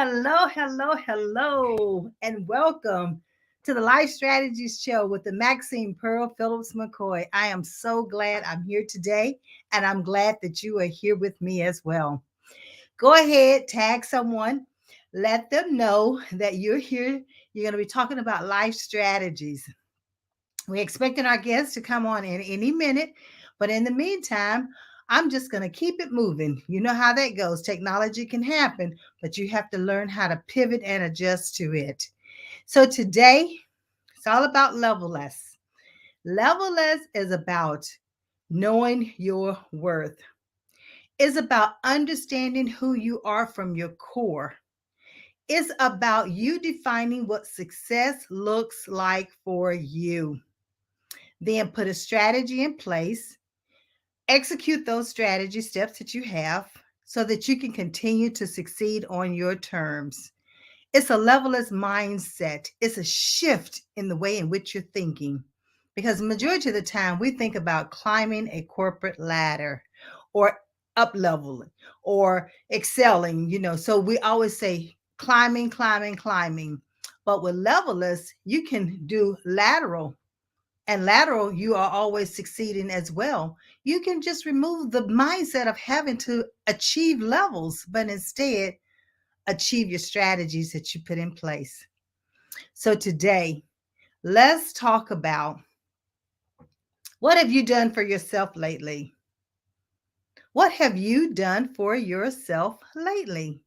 Hello, hello, hello, and welcome to the Life Strategies Show with the Maxine Phillips McKoy. I am so glad I'm here today, and I'm glad that you are here with me as well. Go ahead, tag someone, let them know that you're here. You're going to be talking about life strategies. We're expecting our guests to come on in any minute, but in the meantime, I'm just going to keep it moving. You know how that goes. Technology can happen, but you have to learn how to pivot and adjust to it. So today, it's all about level less. Level less is about knowing your worth. It's about understanding who you are from your core. It's about you defining what success looks like for you. Then put a strategy in place, execute those strategy steps that you have so that you can continue to succeed on your terms. It's a levelless mindset. It's a shift in the way in which you're thinking. Because the majority of the time we think about climbing a corporate ladder or up leveling or excelling, so we always say climbing, climbing, climbing. But with levelless, you can do lateral, and lateral, you are always succeeding as well. You can just remove the mindset of having to achieve levels, but instead achieve your strategies that you put in place. So today, let's talk about what have you done for yourself lately? What have you done for yourself lately?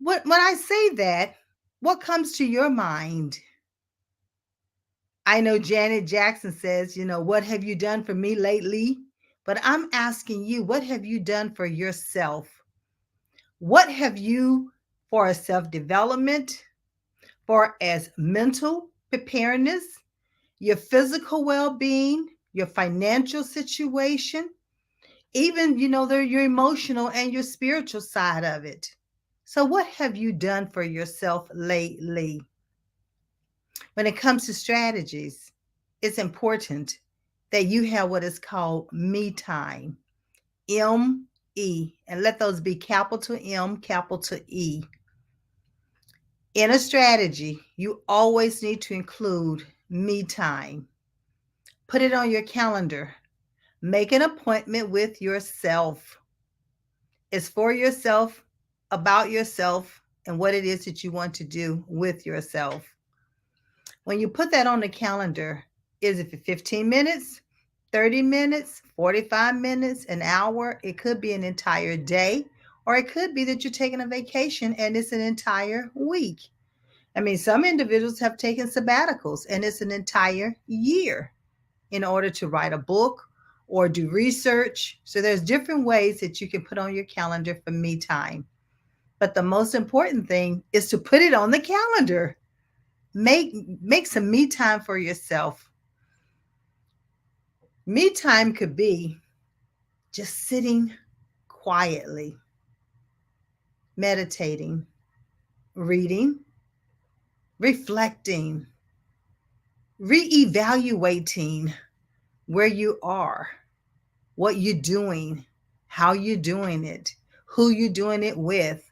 When I say that, what comes to your mind? I know Janet Jackson says, what have you done for me lately? But I'm asking you, what have you done for yourself? What have you for self development, for as mental preparedness, your physical well being, your financial situation, even, your emotional and your spiritual side of it? So, what have you done for yourself lately? When it comes to strategies, it's important that you have what is called me time, M-E, and let those be capital M, capital E. In a strategy, you always need to include me time. Put it on your calendar. Make an appointment with yourself. It's for yourself, about yourself, and what it is that you want to do with yourself. When you put that on the calendar, is it for 15 minutes, 30 minutes, 45 minutes, an hour? It could be an entire day, or it could be that you're taking a vacation and it's an entire week. I mean, some individuals have taken sabbaticals and it's an entire year in order to write a book or do research. So there's different ways that you can put on your calendar for me time. But the most important thing is to put it on the calendar. Make some me time for yourself. Me time could be just sitting quietly, meditating, reading, reflecting, reevaluating where you are, what you're doing, how you're doing it, who you're doing it with,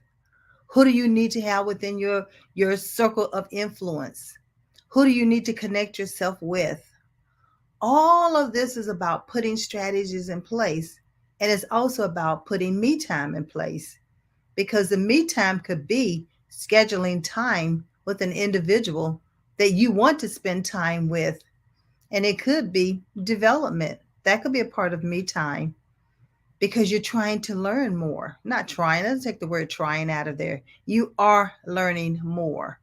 who do you need to have within your circle of influence, who do you need to connect yourself with. All of this is about putting strategies in place, and it's also about putting me time in place, because the me time could be scheduling time with an individual that you want to spend time with, and it could be development. That could be a part of me time because you're trying to learn more. Not trying, let's take the word trying out of there. You are learning more.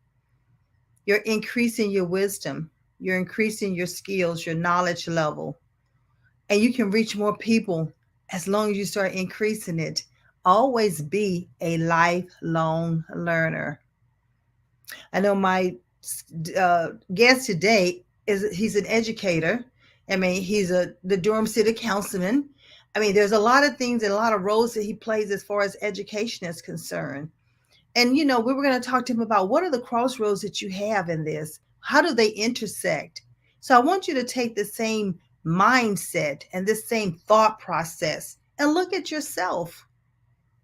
You're increasing your wisdom. You're increasing your skills, your knowledge level, and you can reach more people as long as you start increasing it. Always be a lifelong learner. I know my guest today he's an educator. I mean, he's the Durham City Councilman. I mean, there's a lot of things and a lot of roles that he plays as far as education is concerned. And we were going to talk to him about what are the crossroads that you have in this? How do they intersect? So I want you to take the same mindset and this same thought process and look at yourself.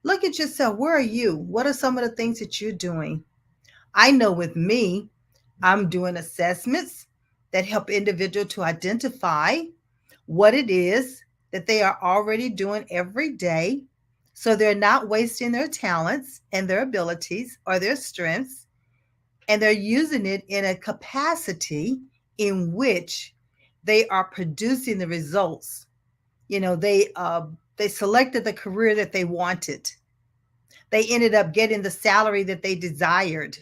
Look at yourself. Where are you? What are some of the things that you're doing? I know with me, I'm doing assessments that help individual to identify what it is that they are already doing every day. So they're not wasting their talents and their abilities or their strengths, and they're using it in a capacity in which they are producing the results. They selected the career that they wanted. They ended up getting the salary that they desired,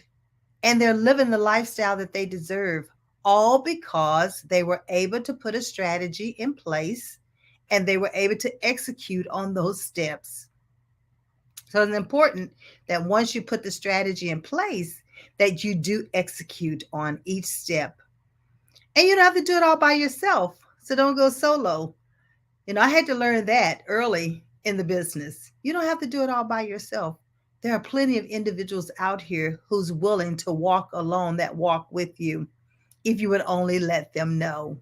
and they're living the lifestyle that they deserve, all because they were able to put a strategy in place and they were able to execute on those steps. So it's important that once you put the strategy in place, that you do execute on each step. And you don't have to do it all by yourself. So don't go solo. I had to learn that early in the business. You don't have to do it all by yourself. There are plenty of individuals out here who's willing to walk alone that walk with you if you would only let them know.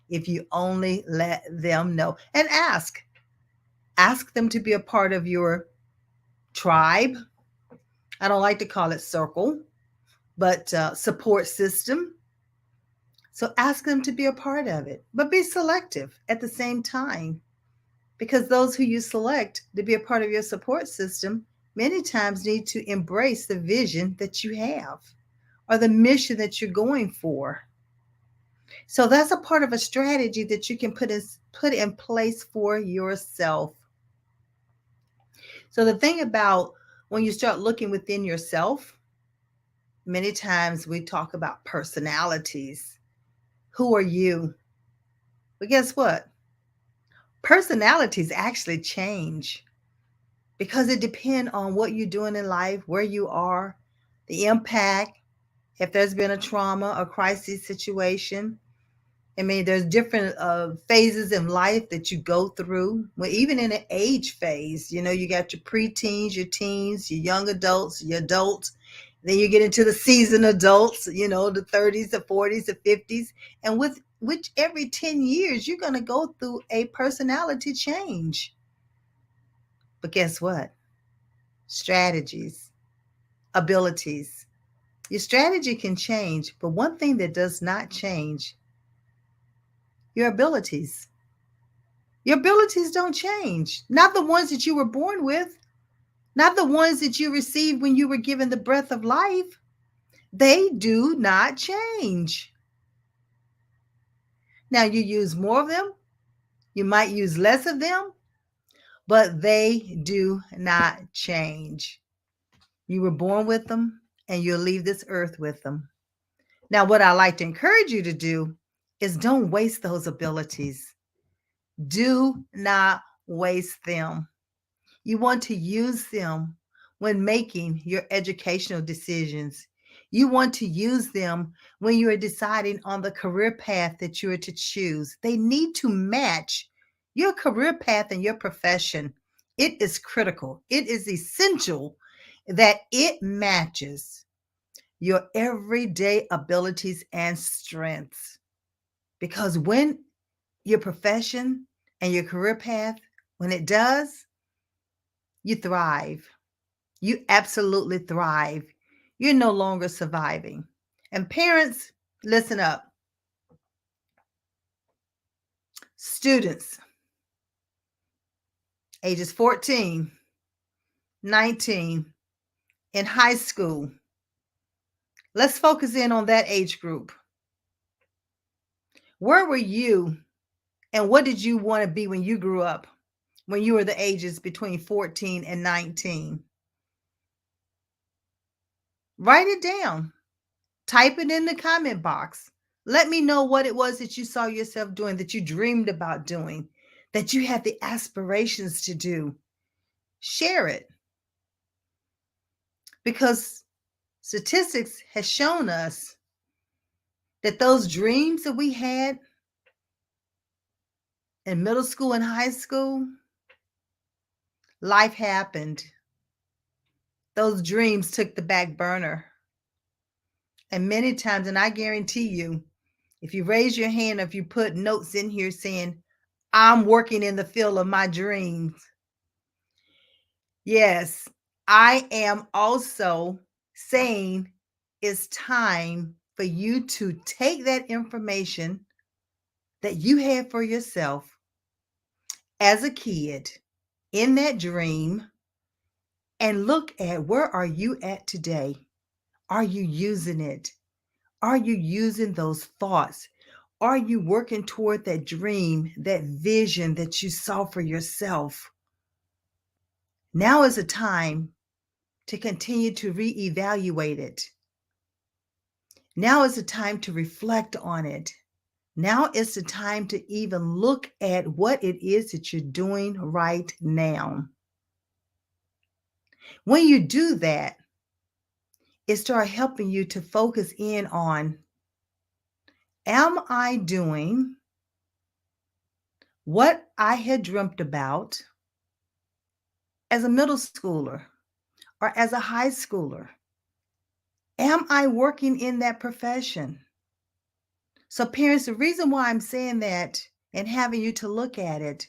If you only let them know and ask them to be a part of your tribe. I don't like to call it circle, but support system. So ask them to be a part of it, but be selective at the same time, because those who you select to be a part of your support system many times need to embrace the vision that you have or the mission that you're going for. So that's a part of a strategy that you can put in place for yourself. So the thing about when you start looking within yourself, many times we talk about personalities. Who are you? But guess what? Personalities actually change because it depends on what you're doing in life, where you are, the impact, if there's been a trauma or crisis situation. I mean, there's different phases in life that you go through. Well, even in an age phase, you got your preteens, your teens, your young adults, your adults. Then you get into the seasoned adults, the 30s, the 40s, the 50s. And with which every 10 years, you're going to go through a personality change. But guess what? Strategies, abilities. Your strategy can change, but one thing that does not change, your abilities. Your abilities don't change. Not the ones that you were born with, not the ones that you received when you were given the breath of life. They do not change. Now, you use more of them, you might use less of them, but they do not change. You were born with them, and you'll leave this earth with them. Now, what I like to encourage you to do is don't waste those abilities. Do not waste them. You want to use them when making your educational decisions. You want to use them when you are deciding on the career path that you are to choose. They need to match your career path and your profession. It is critical, it is essential that it matches your everyday abilities and strengths. Because when your profession and your career path, when it does, you thrive. You absolutely thrive. You're no longer surviving. And parents, listen up. Students, ages 14, 19, in high school, let's focus in on that age group. Where were you and what did you want to be when you grew up, when you were the ages between 14 and 19? Write it down. Type it in the comment box. Let me know what it was that you saw yourself doing, that you dreamed about doing, that you had the aspirations to do. Share it. Because statistics has shown us that those dreams that we had in middle school and high school, life happened. Those dreams took the back burner. And many times, and I guarantee you, if you raise your hand, if you put notes in here saying, I'm working in the field of my dreams, Yes, I am also saying it's time for you to take that information that you had for yourself as a kid in that dream and look at where are you at today? Are you using it? Are you using those thoughts? Are you working toward that dream, that vision that you saw for yourself? Now is a time to continue to reevaluate it. Now is the time to reflect on it. Now is the time to even look at what it is that you're doing right now. When you do that, it starts helping you to focus in on, am I doing what I had dreamt about as a middle schooler or as a high schooler? Am I working in that profession? So, parents, the reason why I'm saying that and having you to look at it,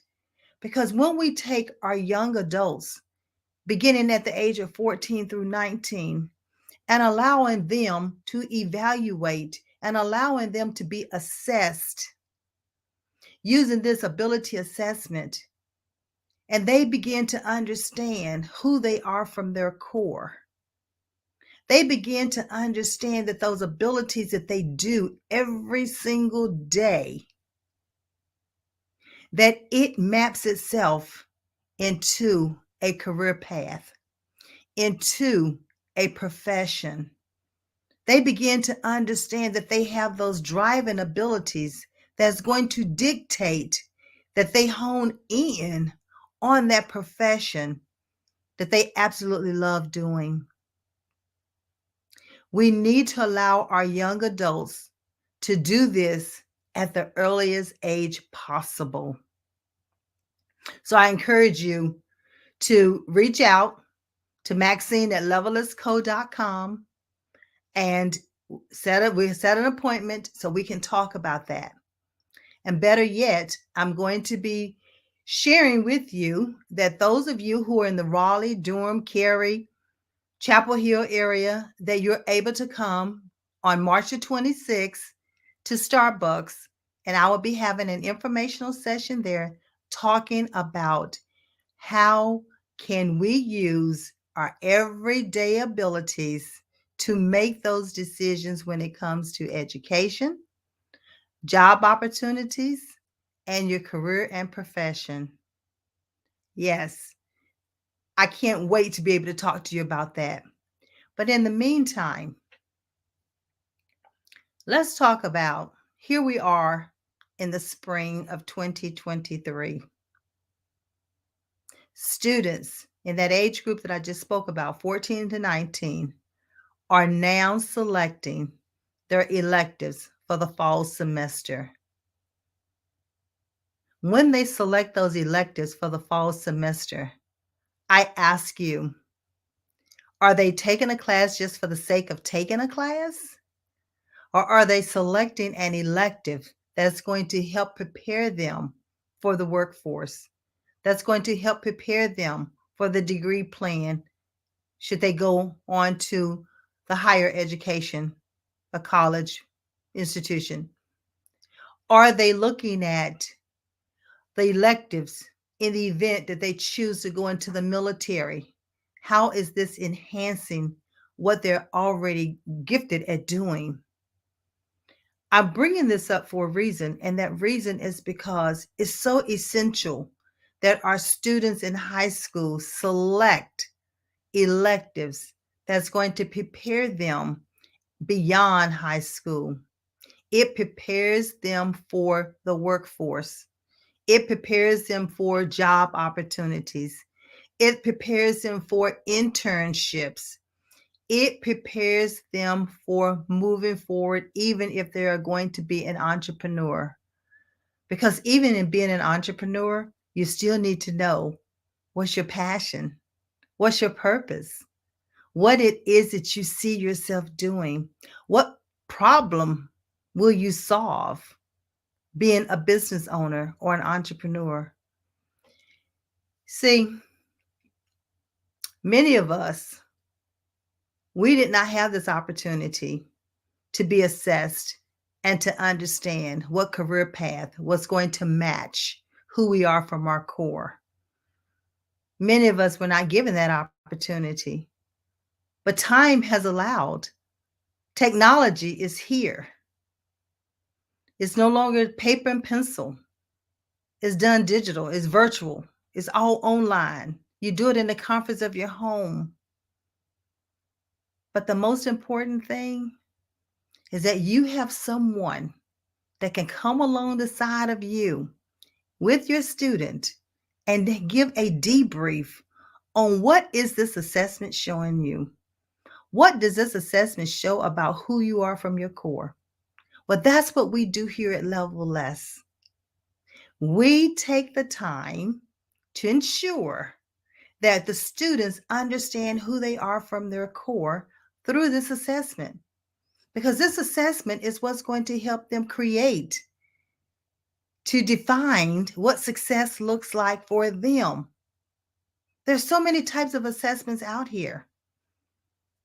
because when we take our young adults, beginning at the age of 14 through 19, and allowing them to evaluate and allowing them to be assessed using this ability assessment, and they begin to understand who they are from their core. They begin to understand that those abilities that they do every single day, that it maps itself into a career path, into a profession. They begin to understand that they have those driving abilities that's going to dictate that they hone in on that profession that they absolutely love doing. We need to allow our young adults to do this at the earliest age possible. So I encourage you to reach out to Maxine at levelisco.com and we set an appointment so we can talk about that. And better yet, I'm going to be sharing with you that those of you who are in the Raleigh, Durham, Cary, Chapel Hill area, that you're able to come on March the 26th to Starbucks, and I will be having an informational session there talking about how can we use our everyday abilities to make those decisions when it comes to education, job opportunities, and your career and profession. Yes, I can't wait to be able to talk to you about that. But in the meantime, let's talk about, here we are in the spring of 2023. Students in that age group that I just spoke about, 14 to 19, are now selecting their electives for the fall semester. When they select those electives for the fall semester, I ask you, are they taking a class just for the sake of taking a class? Or are they selecting an elective that's going to help prepare them for the workforce? That's going to help prepare them for the degree plan should they go on to the higher education, a college institution? Are they looking at the electives in the event that they choose to go into the military? How is this enhancing what they're already gifted at doing? I'm bringing this up for a reason, and that reason is because it's so essential that our students in high school select electives that's going to prepare them beyond high school. It prepares them for the workforce. It prepares them for job opportunities. It prepares them for internships. It prepares them for moving forward, even if they are going to be an entrepreneur. Because even in being an entrepreneur, you still need to know what's your passion, what's your purpose, what it is that you see yourself doing, what problem will you solve being a business owner or an entrepreneur. See, Many of us, we did not have this opportunity to be assessed and to understand what career path was going to match who we are from our core. Many of us were not given that opportunity, but time has allowed. Technology is here. It's no longer paper and pencil. It's done digital, it's virtual, it's all online. You do it in the comforts of your home. But the most important thing is that you have someone that can come along the side of you with your student and give a debrief on what is this assessment showing you? What does this assessment show about who you are from your core? Well, that's what we do here at Level Less. We take the time to ensure that the students understand who they are from their core through this assessment, because this assessment is what's going to help them create, to define what success looks like for them. There's so many types of assessments out here.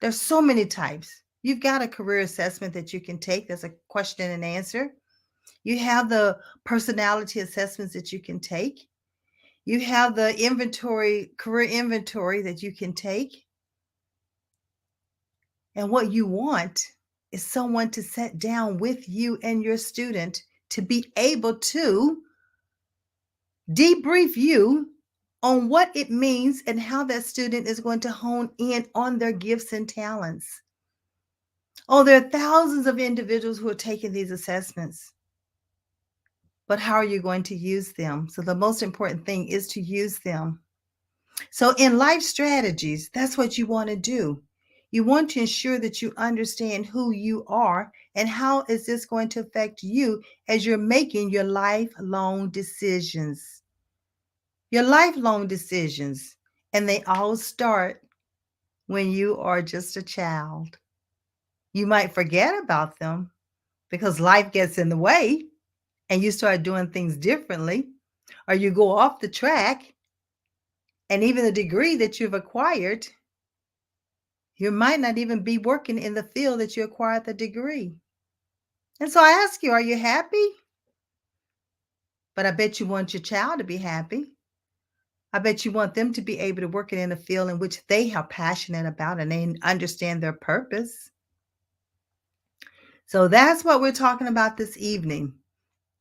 There's so many types. You've got a career assessment that you can take. There's a question and answer. You have the personality assessments that you can take. You have the career inventory that you can take. And what you want is someone to sit down with you and your student to be able to debrief you on what it means and how that student is going to hone in on their gifts and talents. Oh, there are thousands of individuals who are taking these assessments. But how are you going to use them? So the most important thing is to use them. So in life strategies, that's what you want to do. You want to ensure that you understand who you are and how is this going to affect you as you're making your lifelong decisions. Your lifelong decisions, and they all start when you are just a child. You might forget about them because life gets in the way and you start doing things differently, or you go off the track, and even the degree that you've acquired, you might not even be working in the field that you acquired the degree. And so I ask you, are you happy? But I bet you want your child to be happy. I bet you want them to be able to work in a field in which they are passionate about and they understand their purpose. So that's what we're talking about this evening,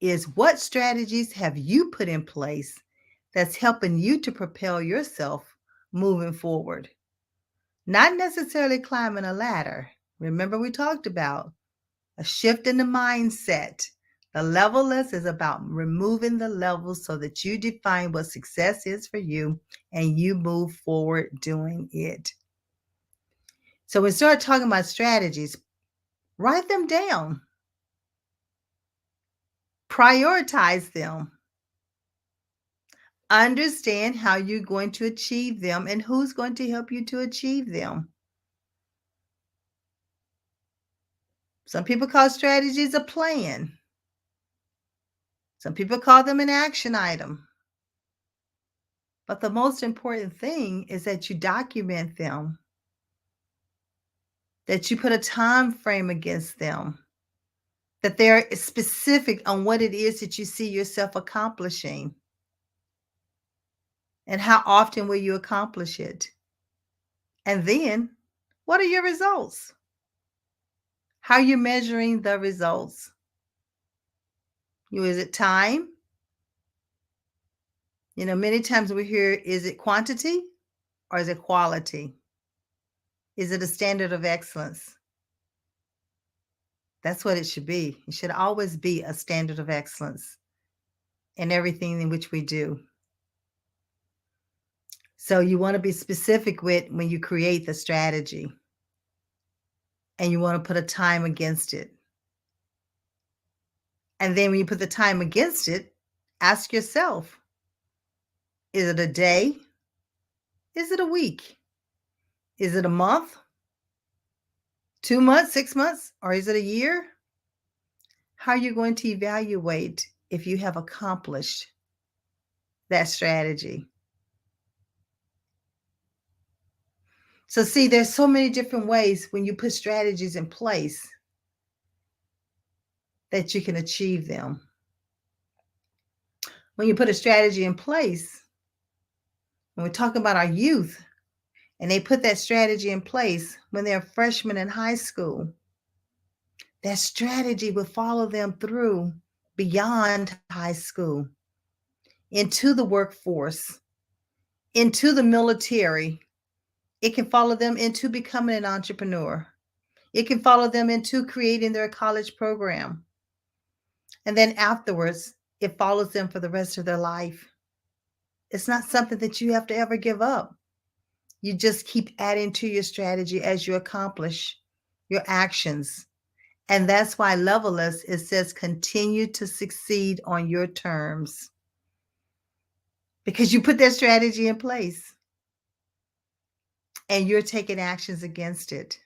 is what strategies have you put in place that's helping you to propel yourself moving forward? Not necessarily climbing a ladder. Remember, we talked about a shift in the mindset. The level less is about removing the levels so that you define what success is for you and you move forward doing it. So when we start talking about strategies, write them down, prioritize them, understand how you're going to achieve them and who's going to help you to achieve them. Some people call strategies a plan. Some people call them an action item. But the most important thing is that you document them, that you put a time frame against them, that they're specific on what it is that you see yourself accomplishing. And how often will you accomplish it? And then, what are your results? How are you measuring the results? Is it time? Many times we hear, is it quantity or is it quality? Is it a standard of excellence? That's what it should be. It should always be a standard of excellence in everything in which we do. So you want to be specific with when you create the strategy, and you want to put a time against it. And then when you put the time against it, ask yourself, is it a day? Is it a week? Is it a month? 2 months, 6 months? Or is it a year? How are you going to evaluate if you have accomplished that strategy? So see, there's so many different ways when you put strategies in place that you can achieve them. When you put a strategy in place, when we're talking about our youth, and they put that strategy in place when they're freshmen in high school, that strategy will follow them through beyond high school, into the workforce, into the military. It can follow them into becoming an entrepreneur. It can follow them into creating their college program. And then afterwards, it follows them for the rest of their life. It's not something that you have to ever give up. You just keep adding to your strategy as you accomplish your actions. And that's why Leveless, it says continue to succeed on your terms. Because you put that strategy in place and you're taking actions against it.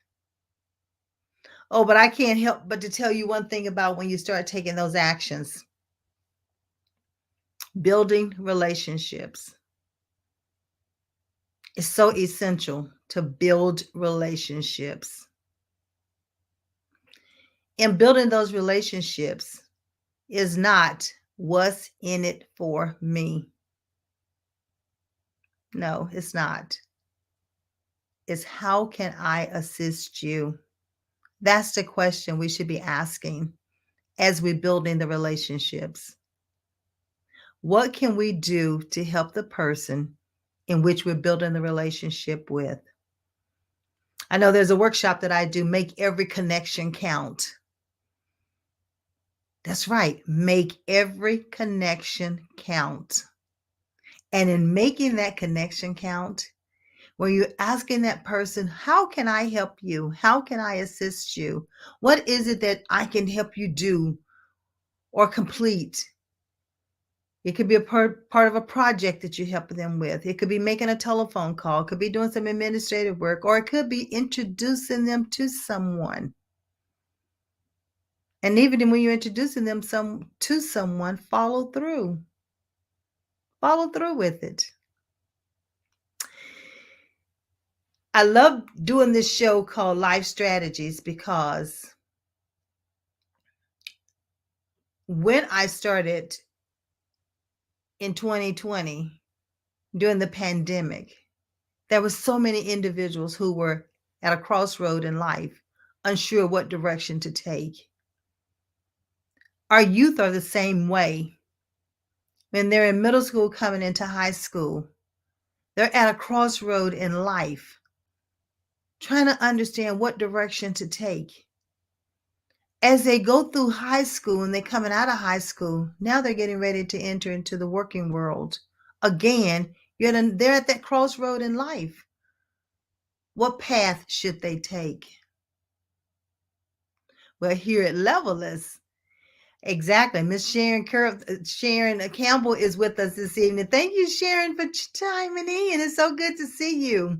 Oh, but I can't help but to tell you one thing about when you start taking those actions. Building relationships. It's so essential to build relationships. And building those relationships is not what's in it for me. No, it's not. It's how can I assist you? That's the question we should be asking as we're building the relationships. What can we do to help the person in which we're building the relationship with? I know there's a workshop that I do, Make Every Connection Count. That's right, make every connection count. And in making that connection count, where you're asking that person, how can I help you? How can I assist you? What is it that I can help you do or complete? It could be a part of a project that you help them with. It could be making a telephone call. It could be doing some administrative work, or it could be introducing them to someone. And even when you're introducing them to someone, follow through. Follow through with it. I love doing this show called Life Strategies because when I started in 2020, during the pandemic, there were so many individuals who were at a crossroad in life, unsure what direction to take. Our youth are the same way. When they're in middle school coming into high school, they're at a crossroad in life, trying to understand what direction to take. As they go through high school and they're coming out of high school, now they're getting ready to enter into the working world. Again, they're at that crossroad in life. What path should they take? Well, here at Leveless, exactly, Miss Sharon Campbell is with us this evening. Thank you, Sharon, for chiming in. It's so good to see you.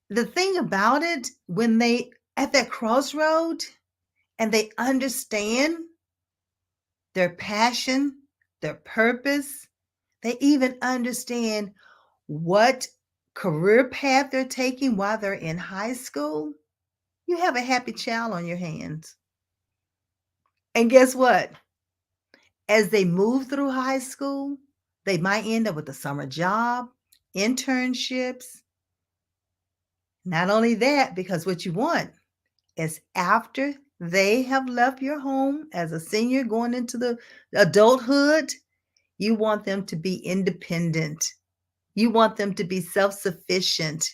The thing about it, when they at that crossroad and they understand their passion, their purpose, they even understand what career path they're taking while they're in high school, you have a happy child on your hands. And guess what? As they move through high school, they might end up with a summer job, internships. Not only that, because what you want is after they have left your home as a senior going into the adulthood, you want them to be independent. You want them to be self-sufficient.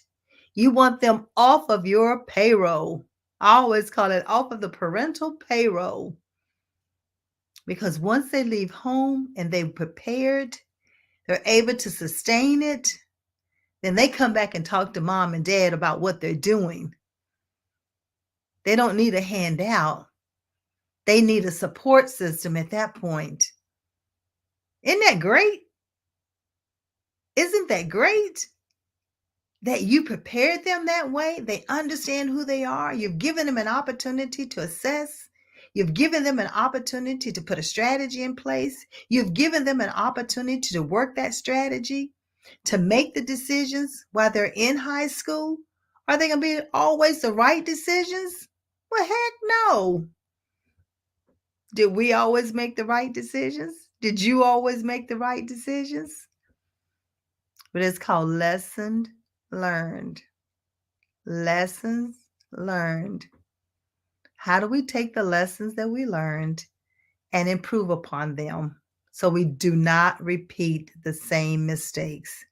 You want them off of your payroll. I always call it off of the parental payroll. Because once they leave home and they're prepared, they're able to sustain it, then they come back and talk to mom and dad about what they're doing. They don't need a handout. They need a support system at that point. Isn't that great? Isn't that great? That you prepared them that way. They understand who they are. You've given them an opportunity to assess. You've given them an opportunity to put a strategy in place. You've given them an opportunity to work that strategy. to make the decisions while they're in high school? Are they going to be always the right decisions? Well, heck no. Did we always make the right decisions? Did you always make the right decisions? But it's called lesson learned. Lessons learned. How do we take the lessons that we learned and improve upon them so we do not repeat the same mistakes?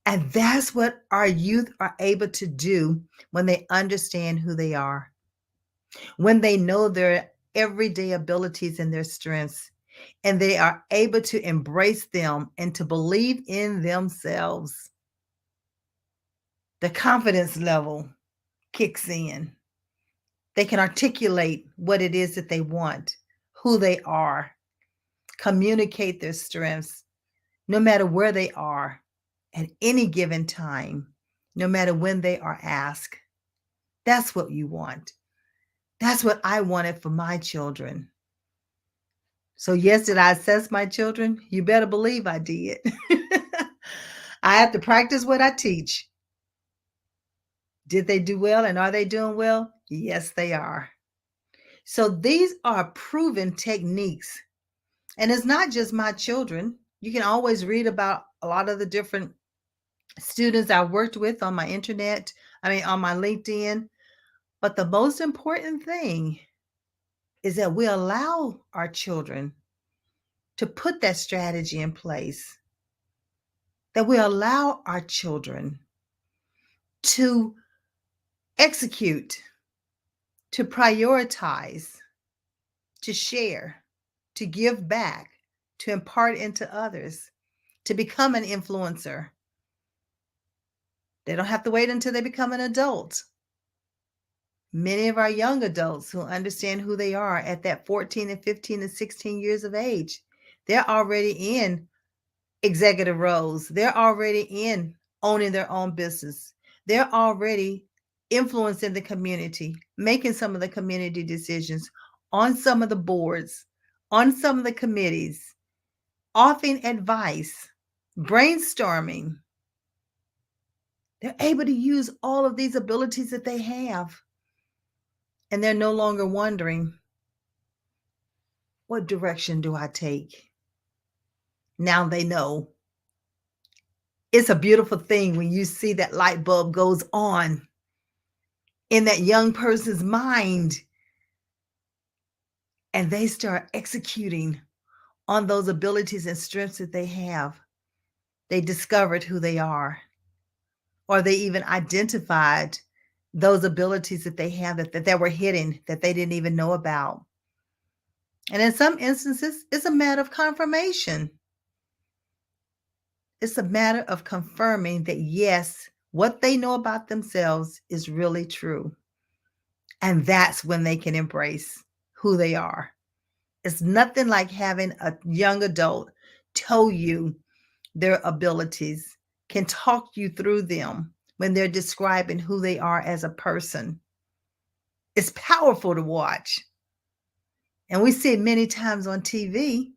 And that's what our youth are able to do when they understand who they are, when they know their everyday abilities and their strengths, and they are able to embrace them and to believe in themselves. The confidence level kicks in. They can articulate what it is that they want, who they are, communicate their strengths, no matter where they are at any given time, no matter when they are asked. That's what you want. That's what I wanted for my children. So, yes, did I assess my children? You better believe I did. I have to practice what I teach. Did they do well and are they doing well? Yes, they are. So, these are proven techniques. And it's not just my children. You can always read about a lot of the different students I worked with on my on my LinkedIn. But the most important thing is that we allow our children to put that strategy in place, that we allow our children to execute, to prioritize, to share, to give back, to impart into others, to become an influencer. They don't have to wait until they become an adult. Many of our young adults who understand who they are at that 14 and 15 and 16 years of age, they're already in executive roles. They're already in owning their own business. They're already influencing the community, making some of the community decisions on some of the boards, on some of the committees, offering advice, brainstorming. They're able to use all of these abilities that they have. And they're no longer wondering, what direction do I take? Now they know. It's a beautiful thing when you see that light bulb goes on in that young person's mind and they start executing on those abilities and strengths that they have. They discovered who they are, or they even identified those abilities that they have that were hidden, that they didn't even know about. And in some instances, it's a matter of confirmation. It's a matter of confirming that, yes, what they know about themselves is really true. And that's when they can embrace who they are. It's nothing like having a young adult tell you their abilities, can talk you through them when they're describing who they are as a person. It's powerful to watch. And we see it many times on TV,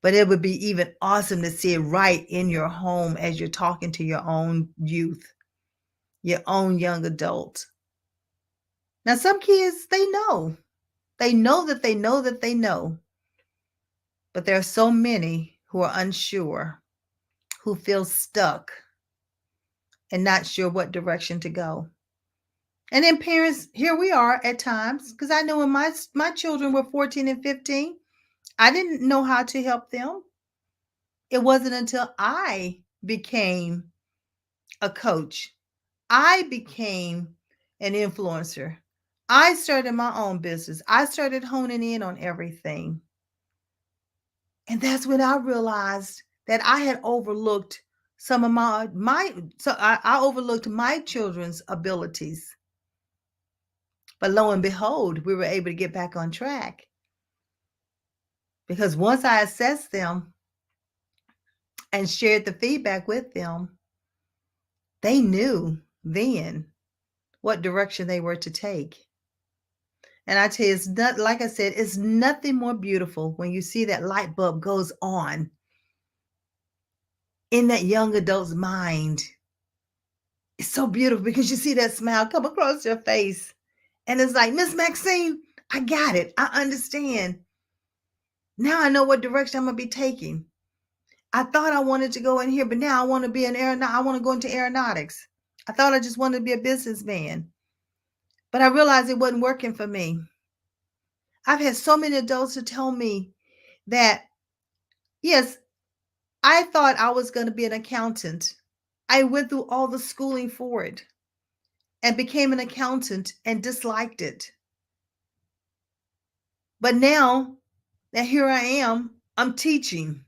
but it would be even awesome to see it right in your home as you're talking to your own youth, your own young adult. Now, some kids, they know. They know that they know that they know. But there are so many who are unsure, who feel stuck and not sure what direction to go. And then parents, here we are at times, because I know when my children were 14 and 15, I didn't know how to help them. It wasn't until I became a coach, I became an influencer. I started my own business. I started honing in on everything. And that's when I realized that I had overlooked some of I overlooked my children's abilities. But lo and behold, we were able to get back on track. Because once I assessed them and shared the feedback with them, they knew then what direction they were to take. And I tell you, it's not, like I said, it's nothing more beautiful when you see that light bulb goes on in that young adult's mind. It's so beautiful because you see that smile come across your face. And it's like, Miss Maxine, I got it. I understand. Now I know what direction I'm going to be taking. I thought I wanted to go in here, but now I want to be an aeronaut. I want to go into aeronautics. I thought I just wanted to be a businessman, but I realized it wasn't working for me. I've had so many adults to tell me that, yes, I thought I was going to be an accountant. I went through all the schooling for it and became an accountant and disliked it. But now that here I am, I'm teaching.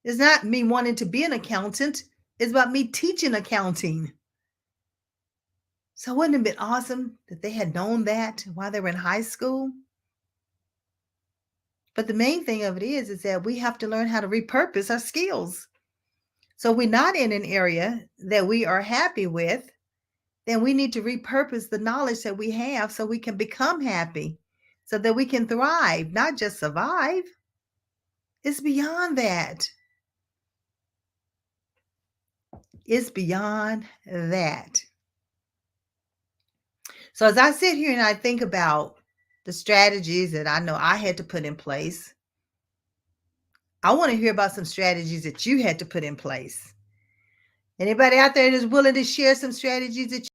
It's not me wanting to be an accountant, it's about me teaching accounting. So wouldn't it have been awesome that they had known that while they were in high school? But the main thing of it is that we have to learn how to repurpose our skills. So if we're not in an area that we are happy with, then we need to repurpose the knowledge that we have so we can become happy, so that we can thrive, not just survive. It's beyond that. It's beyond that. So as I sit here and I think about the strategies that I know I had to put in place, I want to hear about some strategies that you had to put in place. Anybody out there that's willing to share some strategies that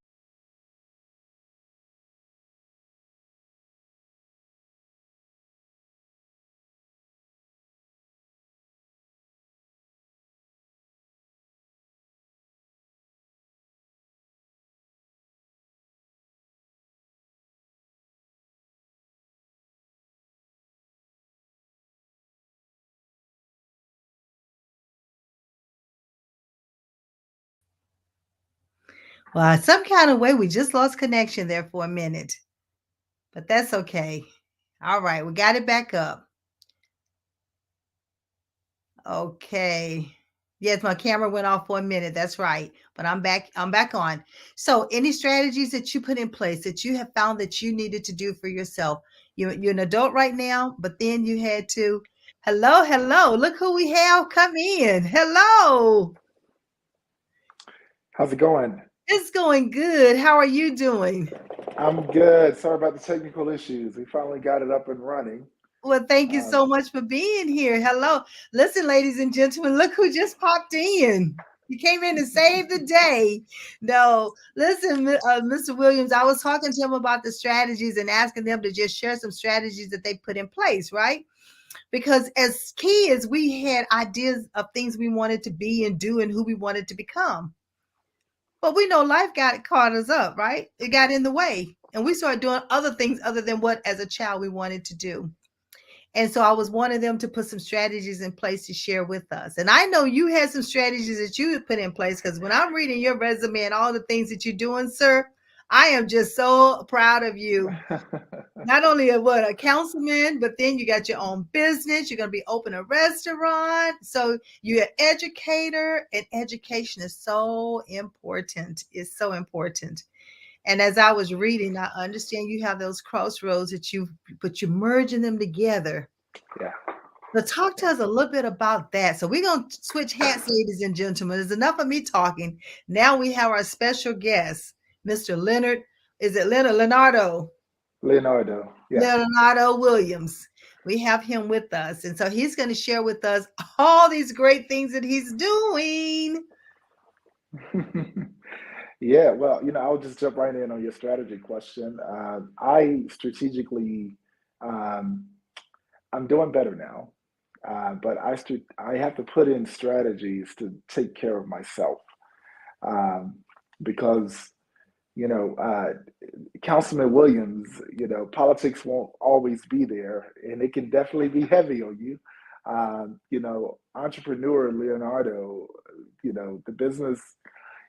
well, some kind of way we just lost connection there for a minute, but that's okay. All right, we got it back up. Okay. Yes, my camera went off for a minute. That's right. But I'm back. I'm back on. So, any strategies that you put in place that you have found that you needed to do for yourself? You're an adult right now, but then you had to. Hello, hello. Look who we have come in. Hello. How's it going? It's going good. How are you doing? I'm good. Sorry about the technical issues. We finally got it up and running. Well, thank you Um, so much for being here. Hello. Listen, ladies and gentlemen, look who just popped in. You came in to save the day. No, listen, Mr. Williams, I was talking to him about the strategies and asking them to just share some strategies that they put in place, right? Because as kids, we had ideas of things we wanted to be and do and who we wanted to become. But we know life got caught us up, right? It got in the way. And we started doing other things other than what as a child we wanted to do. And so I was wanting them to put some strategies in place to share with us. And I know you had some strategies that you put in place because when I'm reading your resume and all the things that you're doing, sir, I am just so proud of you. Not only a councilman, but then you got your own business. You're going to be open a restaurant. So you're an educator, and education is so important. It's so important. And as I was reading, I understand you have those crossroads that but you're merging them together. yeah. So talk to us a little bit about that. So we're going to switch hats, ladies and gentlemen. There's enough of me talking. Now we have our special guest, Mr. Leonard. Is it Leonard? Leonardo. Yeah. Leonardo Williams. We have him with us. And so he's going to share with us all these great things that he's doing. Yeah. Well, I'll just jump right in on your strategy question. I strategically, um, I'm doing better now, but I have to put in strategies to take care of myself um, because you know, uh, Councilman Williams, politics won't always be there, and it can definitely be heavy on you. Entrepreneur Leonardo, the business,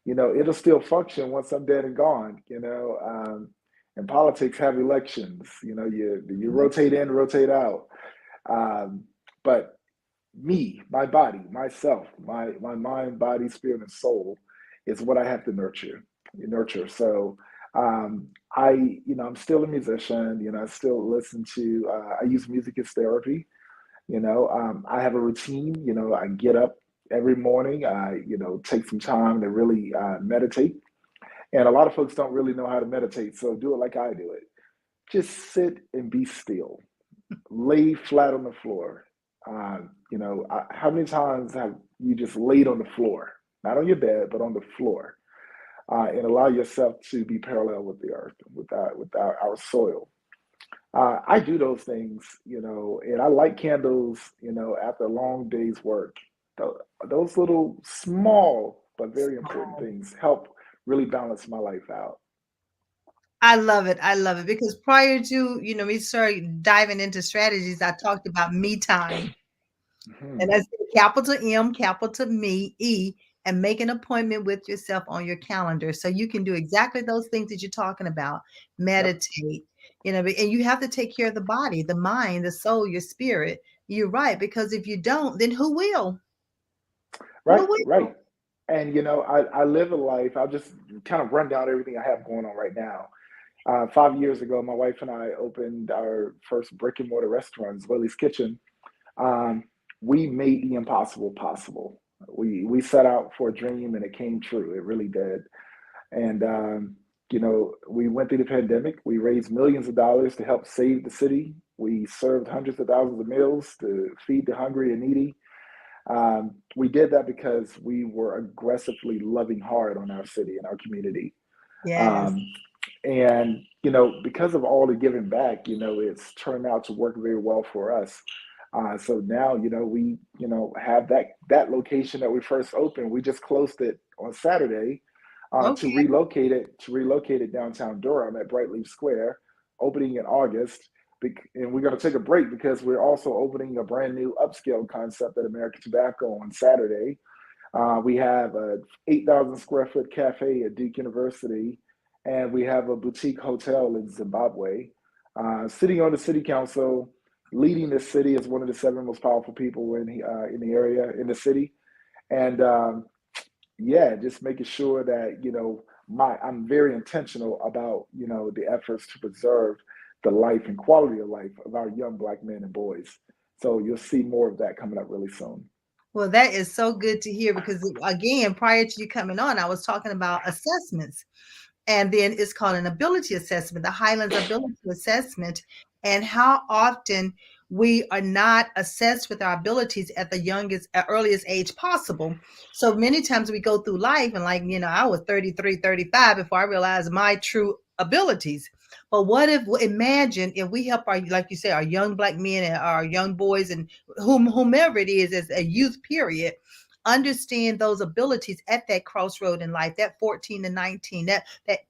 it'll still function once I'm dead and gone. And politics have elections. You Mhm. rotate in, rotate out. Um, but me, my body, myself, my mind, body, spirit, and soul is what I have to nurture. So I'm still a musician. I still listen to. I use music as therapy. I have a routine. I get up. every morning I, take some time to really meditate. And a lot of folks don't really know how to meditate, so do it like I do it. Just sit and be still. Lay flat on the floor. How many times have you just laid on the floor, not on your bed, but on the floor, and allow yourself to be parallel with the earth, with our soil. I do those things, and I light candles, after a long day's work. Those little small but very important things help really balance my life out. I love it. I love it because prior to, me started diving into strategies, I talked about me time. And Mhm. that's capital M, capital me, E, and make an appointment with yourself on your calendar so you can do exactly those things that you're talking about. Yep. Meditate, and you have to take care of the body, the mind, the soul, your spirit. You're right, because if you don't, then who will? Who Right, will? right. And I live a life. I'll just kind of run down everything I have going on right now. 5 years ago, my wife and I opened our first brick and mortar restaurant, Willie's Kitchen. Um, we made the impossible possible. We set out for a dream and it came true. It really did. And we went through the pandemic. We raised millions of dollars to help save the city. We served hundreds of thousands of meals to feed the hungry and needy. We did that because we were aggressively loving hard on our city and our community. Yes. Um, and because of all the giving back, it's turned out to work very well for us. So now, we, have that location that we first opened. We just closed it on Saturday to Okay. relocate it downtown Durham at Brightleaf Square, opening in August. And we're going to take a break because we're also opening a brand new upscale concept at American Tobacco on Saturday. We have a 8,000 square foot cafe at Duke University, and we have a boutique hotel in Zimbabwe. Sitting on the city council, leading the city as one of the seven most powerful people in the area, in the city. And yeah, just making sure that I'm very intentional about the efforts to preserve the life and quality of life of our young Black men and boys. So you'll see more of that coming up really soon. Well, that is so good to hear because, again, prior to you coming on, I was talking about assessments. And then it's called an ability assessment, the Highlands Ability Assessment, and how often we are not assessed with our abilities at the youngest, earliest age possible. So many times we go through life and, like, I was 33, 35 before I realized my true abilities. But what if, imagine if we help our, like you say, our young Black men and our young boys and whomever it is as a youth period, understand those abilities at that crossroad in life, that 14 to 19, that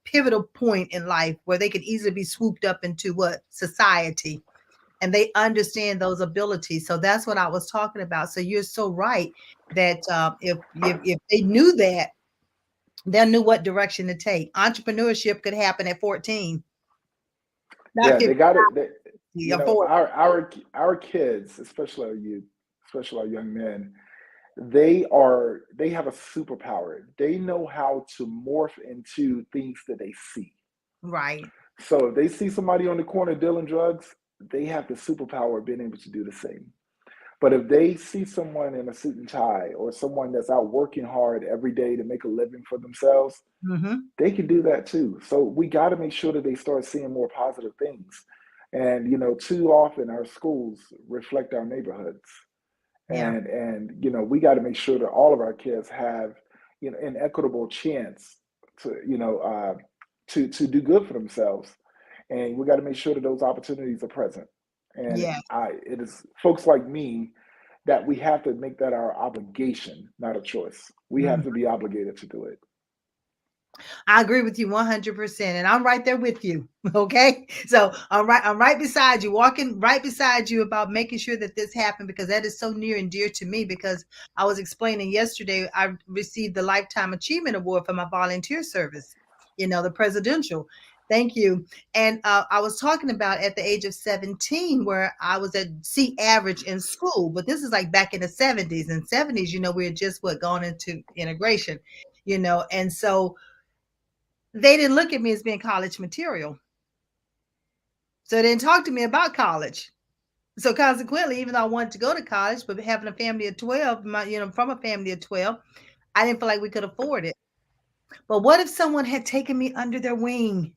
pivotal point in life where they can easily be swooped up into what society, and they understand those abilities. So that's what I was talking about. So you're so right that if they knew that, they knew what direction to take. Entrepreneurship could happen at 14, not Yeah, 50 they got it. or 40. Our kids, especially our youth, especially our young men, they have a superpower. They know how to morph into things that they see. Right. So if they see somebody on the corner dealing drugs, they have the superpower of being able to do the same. But if they see someone in a suit and tie or someone that's out working hard every day to make a living for themselves, Hmm. they can do that too. So we got to make sure that they start seeing more positive things. And too often our schools reflect our neighborhoods. Yeah. And we got to make sure that all of our kids have an equitable chance to to do good for themselves, and we got to make sure that those opportunities are present. And Yeah. it is folks like me that we have to make that our obligation, not a choice. We have to Mhm. be obligated to do it. I agree with you 100%. And I'm right there with you. Okay. So I'm right beside you, walking right beside you about making sure that this happened because that is so near and dear to me. Because I was explaining yesterday, I received the Lifetime Achievement Award for my volunteer service, the presidential. Thank you. And I was talking about at the age of 17, where I was at C average in school, but this is like back in the 70s. And 70s, we had just gone into integration, and so they didn't look at me as being college material. So they didn't talk to me about college. So consequently, even though I wanted to go to college, but having a family of 12, from a family of 12, I didn't feel like we could afford it. But what if someone had taken me under their wing,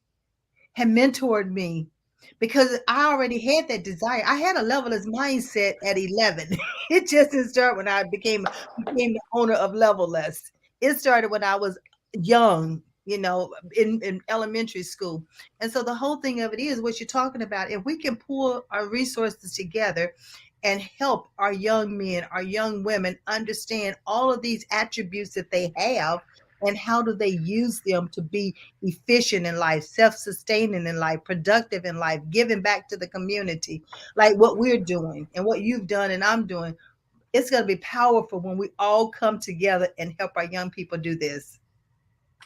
had mentored me? Because I already had that desire. I had a levelist mindset at 11. It just didn't start when I became the owner of Levelist. It started when I was young, in elementary school. And so the whole thing of it is what you're talking about. If we can pull our resources together and help our young men, our young women understand all of these attributes that they have and how do they use them to be efficient in life, self-sustaining in life, productive in life, giving back to the community, like what we're doing and what you've done and I'm doing. It's going to be powerful when we all come together and help our young people do this.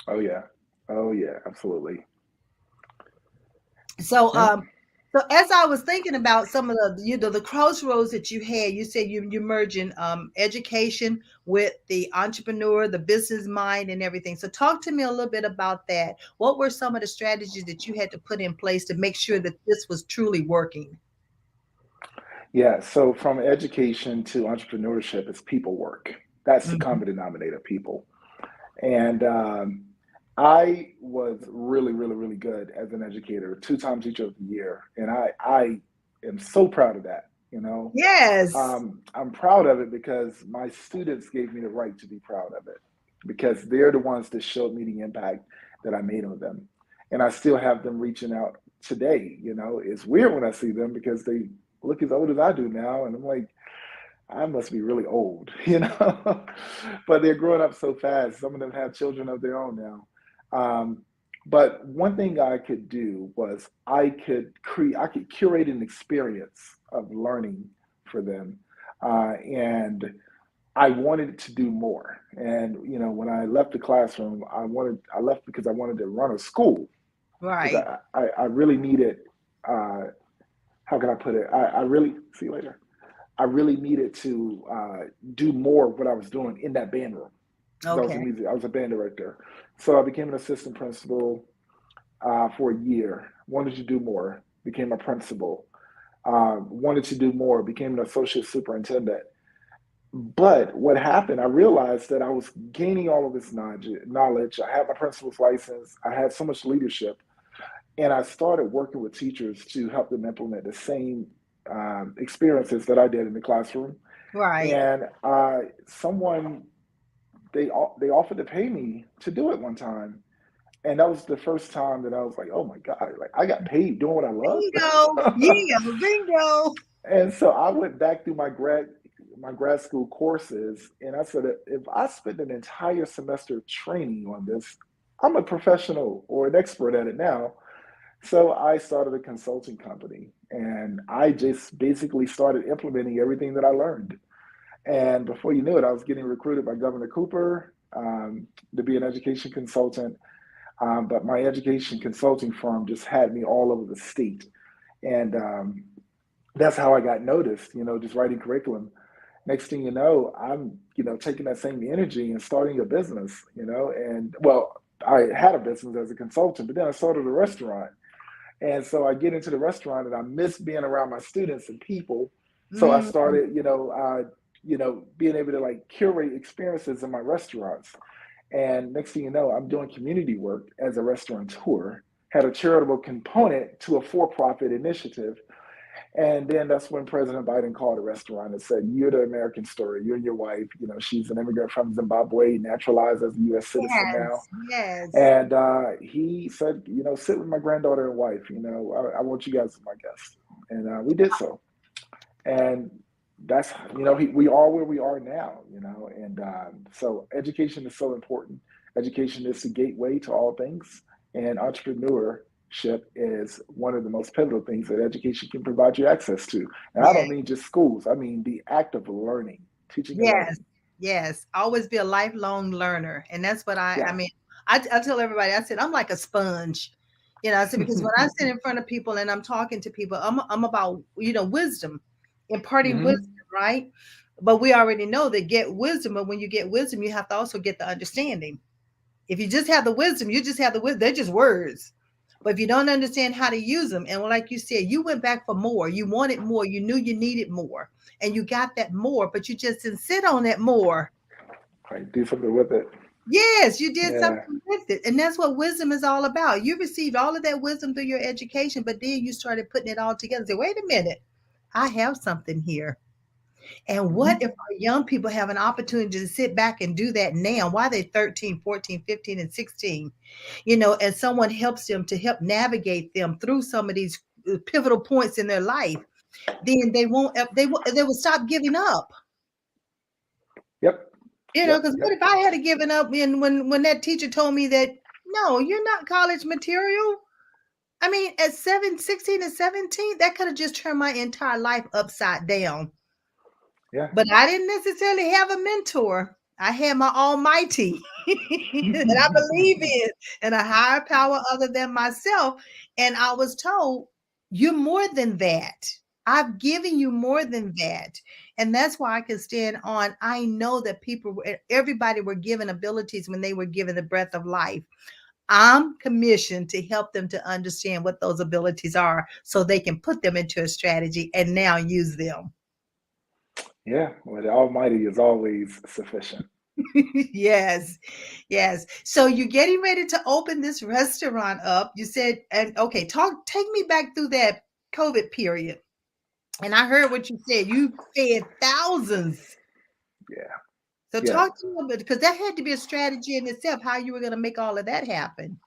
Oh yeah. Oh yeah, absolutely. So, Yep. so as I was thinking about some of the crossroads that you had, you said you're merging education with the entrepreneur, the business mind, and everything. So, talk to me a little bit about that. What were some of the strategies that you had to put in place to make sure that this was truly working? Yeah. So from education to entrepreneurship, it's people work. That's the Mhm. common denominator, people. And I was really, really, really good as an educator, two times teacher of the year, and I am so proud of that. Yes. I'm proud of it because my students gave me the right to be proud of it because they're the ones that showed me the impact that I made on them, and I still have them reaching out today. It's weird when I see them because they look as old as I do now, and I'm like, I must be really old, but they're growing up so fast. Some of them have children of their own now. Um, but one thing I could do was I could curate an experience of learning for them, and I wanted to do more. And when I left the classroom, I left because I wanted to run a school because Right. I really needed. Uh, how can I put it? I really see you later. I really needed to do more of what I was doing in that band room because I was a Okay. music, I was a band director. So I became an assistant principal for a year. Wanted to do more. Became a principal. Wanted to do more. Became an associate superintendent. But what happened? I realized that I was gaining all of this knowledge. I had my principal's license. I had so much leadership, and I started working with teachers to help them implement the same experiences that I did in the classroom. Right. And someone they offered to pay me to do it one time, and that was the first time that I was like, oh my god, like I got paid doing what I Bingo. love. Yeah. Bingo. And so I went back through my grad school courses, and I said, if I spend an entire semester training on this, I'm a professional or an expert at it now. So I started a consulting company, and I just basically started implementing everything that I learned. And before you knew it, I was getting recruited by Governor Cooper to be an education consultant. But my education consulting firm just had me all over the state. And that's how I got noticed, just writing curriculum. Next thing you know, I'm, taking that same energy and starting a business, and well, I had a business as a consultant, but then I started a restaurant. And so I get into the restaurant and I miss being around my students and people. So I Mm. started, being able to like curate experiences in my restaurants. And next thing you know, I'm doing community work as a restaurateur, had a charitable component to a for-profit initiative. And then that's when President Biden called a restaurant and said, you're the American story. You and your wife, she's an immigrant from Zimbabwe, naturalized as a US citizen now. Yes. Yes. And he said, sit with my granddaughter and wife. I want you guys as my guests. And we did so. And that's, we are where we are now, And so education is so important. Education is the gateway to all things. And entrepreneurship is one of the most pivotal things that education can provide you access to. And I Yes. don't mean just schools, I mean the act of learning, teaching and Yes, learning. yes. Always be a lifelong learner. And that's what I Yeah. mean, I tell everybody, I said, I'm like a sponge. I said, because when I sit in front of people and I'm talking to people, I'm about, wisdom, imparting wisdom, Hmm. right? But we already know that get wisdom, but when you get wisdom, you have to also get the understanding. If you just have the wisdom, you just have the wisdom. They're just words. But if you don't understand how to use them, and like you said, you went back for more, you wanted more, you knew you needed more, and you got that more, but you just didn't sit on that more. Right, do something with it. Yes, you did Yeah. something with it. And that's what wisdom is all about. You received all of that wisdom through your education, but then you started putting it all together. Say, wait a minute, I have something here. And what Hmm. if our young people have an opportunity to sit back and do that now? Why they're 13, 14, 15, and 16, and someone helps them to help navigate them through some of these pivotal points in their life, then they will stop giving up. Yep. Yep. Because what Yep. if I had given up when that teacher told me that no, you're not college material? I mean, at 16 and 17, that could have just turned my entire life upside down. Yeah. But I didn't necessarily have a mentor. I had my almighty that I believe in and a higher power other than myself. And I was told, you're more than that. I've given you more than that. And that's why I can stand on. I know that everybody were given abilities when they were given the breath of life. I'm commissioned to help them to understand what those abilities are so they can put them into a strategy and now use them. Yeah. Well, the Almighty is always sufficient. Yes, yes. So you're getting ready to open this restaurant up. You said, and okay, take me back through that COVID period. And I heard what you said. You fed thousands. Yeah. So Yeah. talk to me a bit because that had to be a strategy in itself, how you were going to make all of that happen.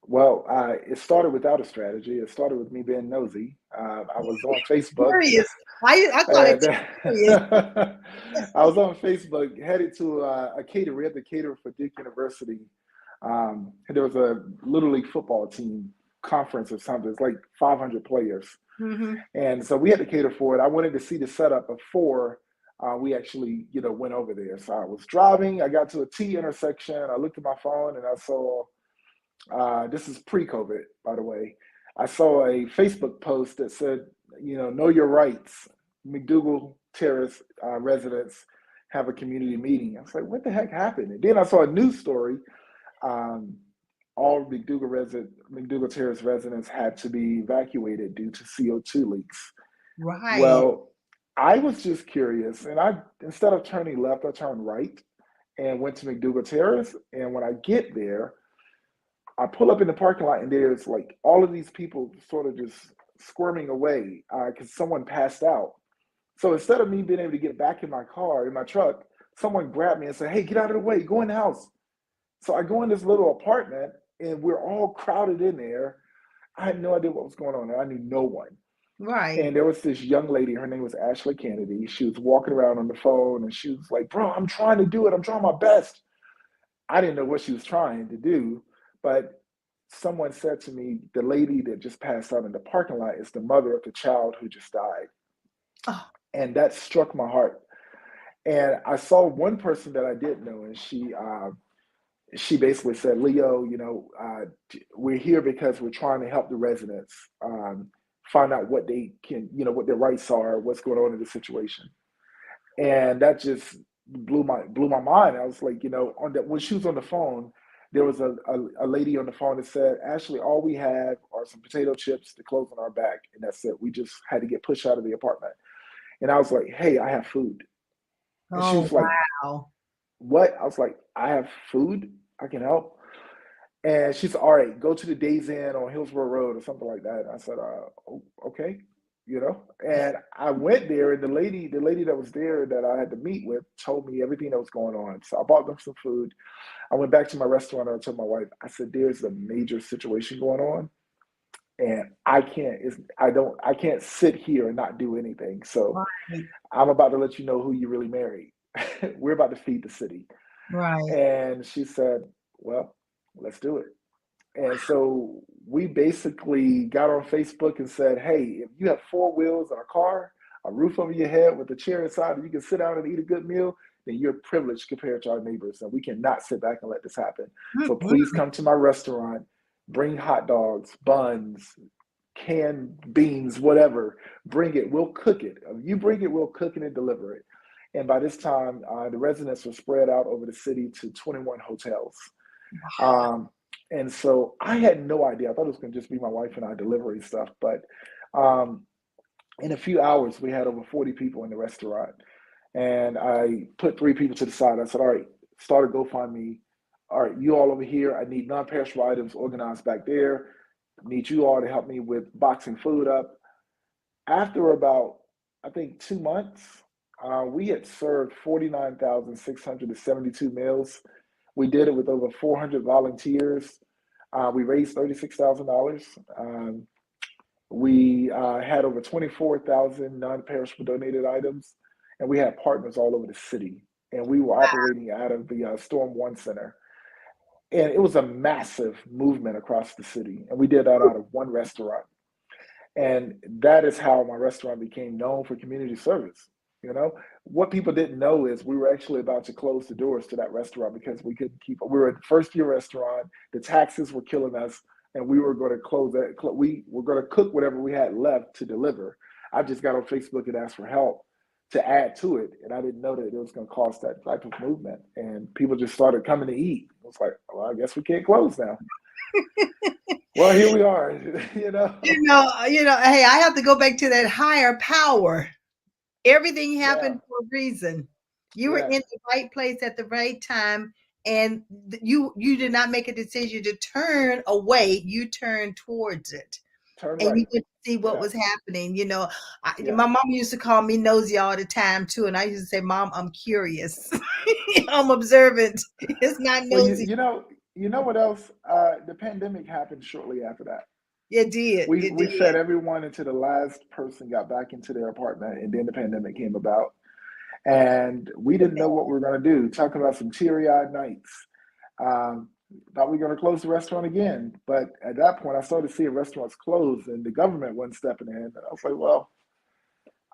Well, it started without a strategy. It started with me being nosy. I was on Facebook, Curious. I call it and curious. I was on Facebook headed to a caterer. We had to cater for Duke University. And there was a Little League football team conference or something. It's like 500 players. Hmm. And so we had to cater for it. I wanted to see the setup before we actually, went over there. So I was driving. I got to a T intersection. I looked at my phone and I saw, this is pre-COVID, by the way. I saw a Facebook post that said, know your rights. McDougal Terrace residents have a community meeting. I was like, what the heck happened? And then I saw a news story. Um, all McDougal Terrace residents had to be evacuated due to CO2 leaks. Right. Well, I was just curious, and I instead of turning left, I turned right and went to McDougal Terrace. And when I get there, I pull up in the parking lot, and there's like all of these people sort of just squirming away because someone passed out. So instead of me being able to get back in my car, in my truck, someone grabbed me and said, "Hey, get out of the way, go in the house." So I go in this little apartment, and we're all crowded in there. I had no idea what was going on, and I knew no one. Right. And there was this young lady, her name was Ashley Kennedy. She was walking around on the phone and she was like, "Bro, I'm trying to do it. I'm trying my best." I didn't know what she was trying to do, but someone said to me, the lady that just passed out in the parking lot is the mother of the child who just died. Oh, And that struck my heart. And I saw one person that I did know, and she basically said, "Leo, we're here because we're trying to help the residents find out what they can, what their rights are, what's going on in the situation." And that just blew my mind. I was like, on that when she was on the phone, there was a lady on the phone that said, "Ashley, all we have are some potato chips, the clothes on our back, and that's it. We just had to get pushed out of the apartment." And I was like, "Hey, I have food." And she oh was like, wow. "What?" I was like, "I have food. I can help." And she said, "All right, go to the Days Inn on Hillsborough Road or something like that." And I said, Okay, Yeah. And I went there, and the lady that was there that I had to meet with told me everything that was going on. So I bought them some food. I went back to my restaurant and I told my wife, I said, "There's a major situation going on, and I can't sit here and not do anything. So Right. I'm about to let you know who you really married. We're about to feed the city." Right. And she said, "Well, let's do it." And so we basically got on Facebook and said, "Hey, if you have four wheels on a car, a roof over your head with a chair inside, and you can sit down and eat a good meal, then you're privileged compared to our neighbors. And we cannot sit back and let this happen. So please Mhm. come to my restaurant, bring hot dogs, buns, canned beans, whatever. Bring it. We'll cook it. If you bring it, we'll cook it and deliver it." And by this time, the residents were spread out over the city to 21 hotels. Um, And so I had no idea. I thought it was going to just be my wife and I delivering stuff. But um, in a few hours, we had over 40 people in the restaurant. And I put three people to the side. I said, all right, start a GoFundMe. All right, you all over here. I need non-perishable items organized back there. I need you all to help me with boxing food up. After about, I think, 2 months, we had served 49,672 meals. We did it with over 400 volunteers. We raised $36,000. We had over 24,000 non-perishable donated items, and we had partners all over the city. And we were operating out of the Storm One Center. And it was a massive movement across the city. And we did that out of one restaurant. And that is how my restaurant became known for community service. You know, what people didn't know is we were actually about to close the doors to that restaurant because we couldn't keep. We were a first year restaurant. The taxes were killing us, and we were going to close that. We were going to cook whatever we had left to deliver. I just got on Facebook and asked for help to add to it, and I didn't know that it was going to cost that type of movement. And people just started coming to eat. It was like, well, I guess we can't close now. Well, here we are. You know. Hey, I have to go back to that higher power. Everything Yeah. happened for a reason. You were Yeah. in the right place at the right time, and you did not make a decision to turn away. You turned towards it, Turn and you right. could see what Yeah. was happening. Yeah. My mom used to call me nosy all the time too, and I used to say, "Mom, I'm curious. I'm observant. It's not Well, nosy." you know what else? The pandemic happened shortly after that. It did. We It we fed did. everyone until the last person got back into their apartment, and then the pandemic came about, and we didn't know what we were going to do. Talking about some teary-eyed nights. Um, Thought we were going to close the restaurant again, but at that point, I started seeing restaurants close, and the government wasn't stepping in. And I was like, well,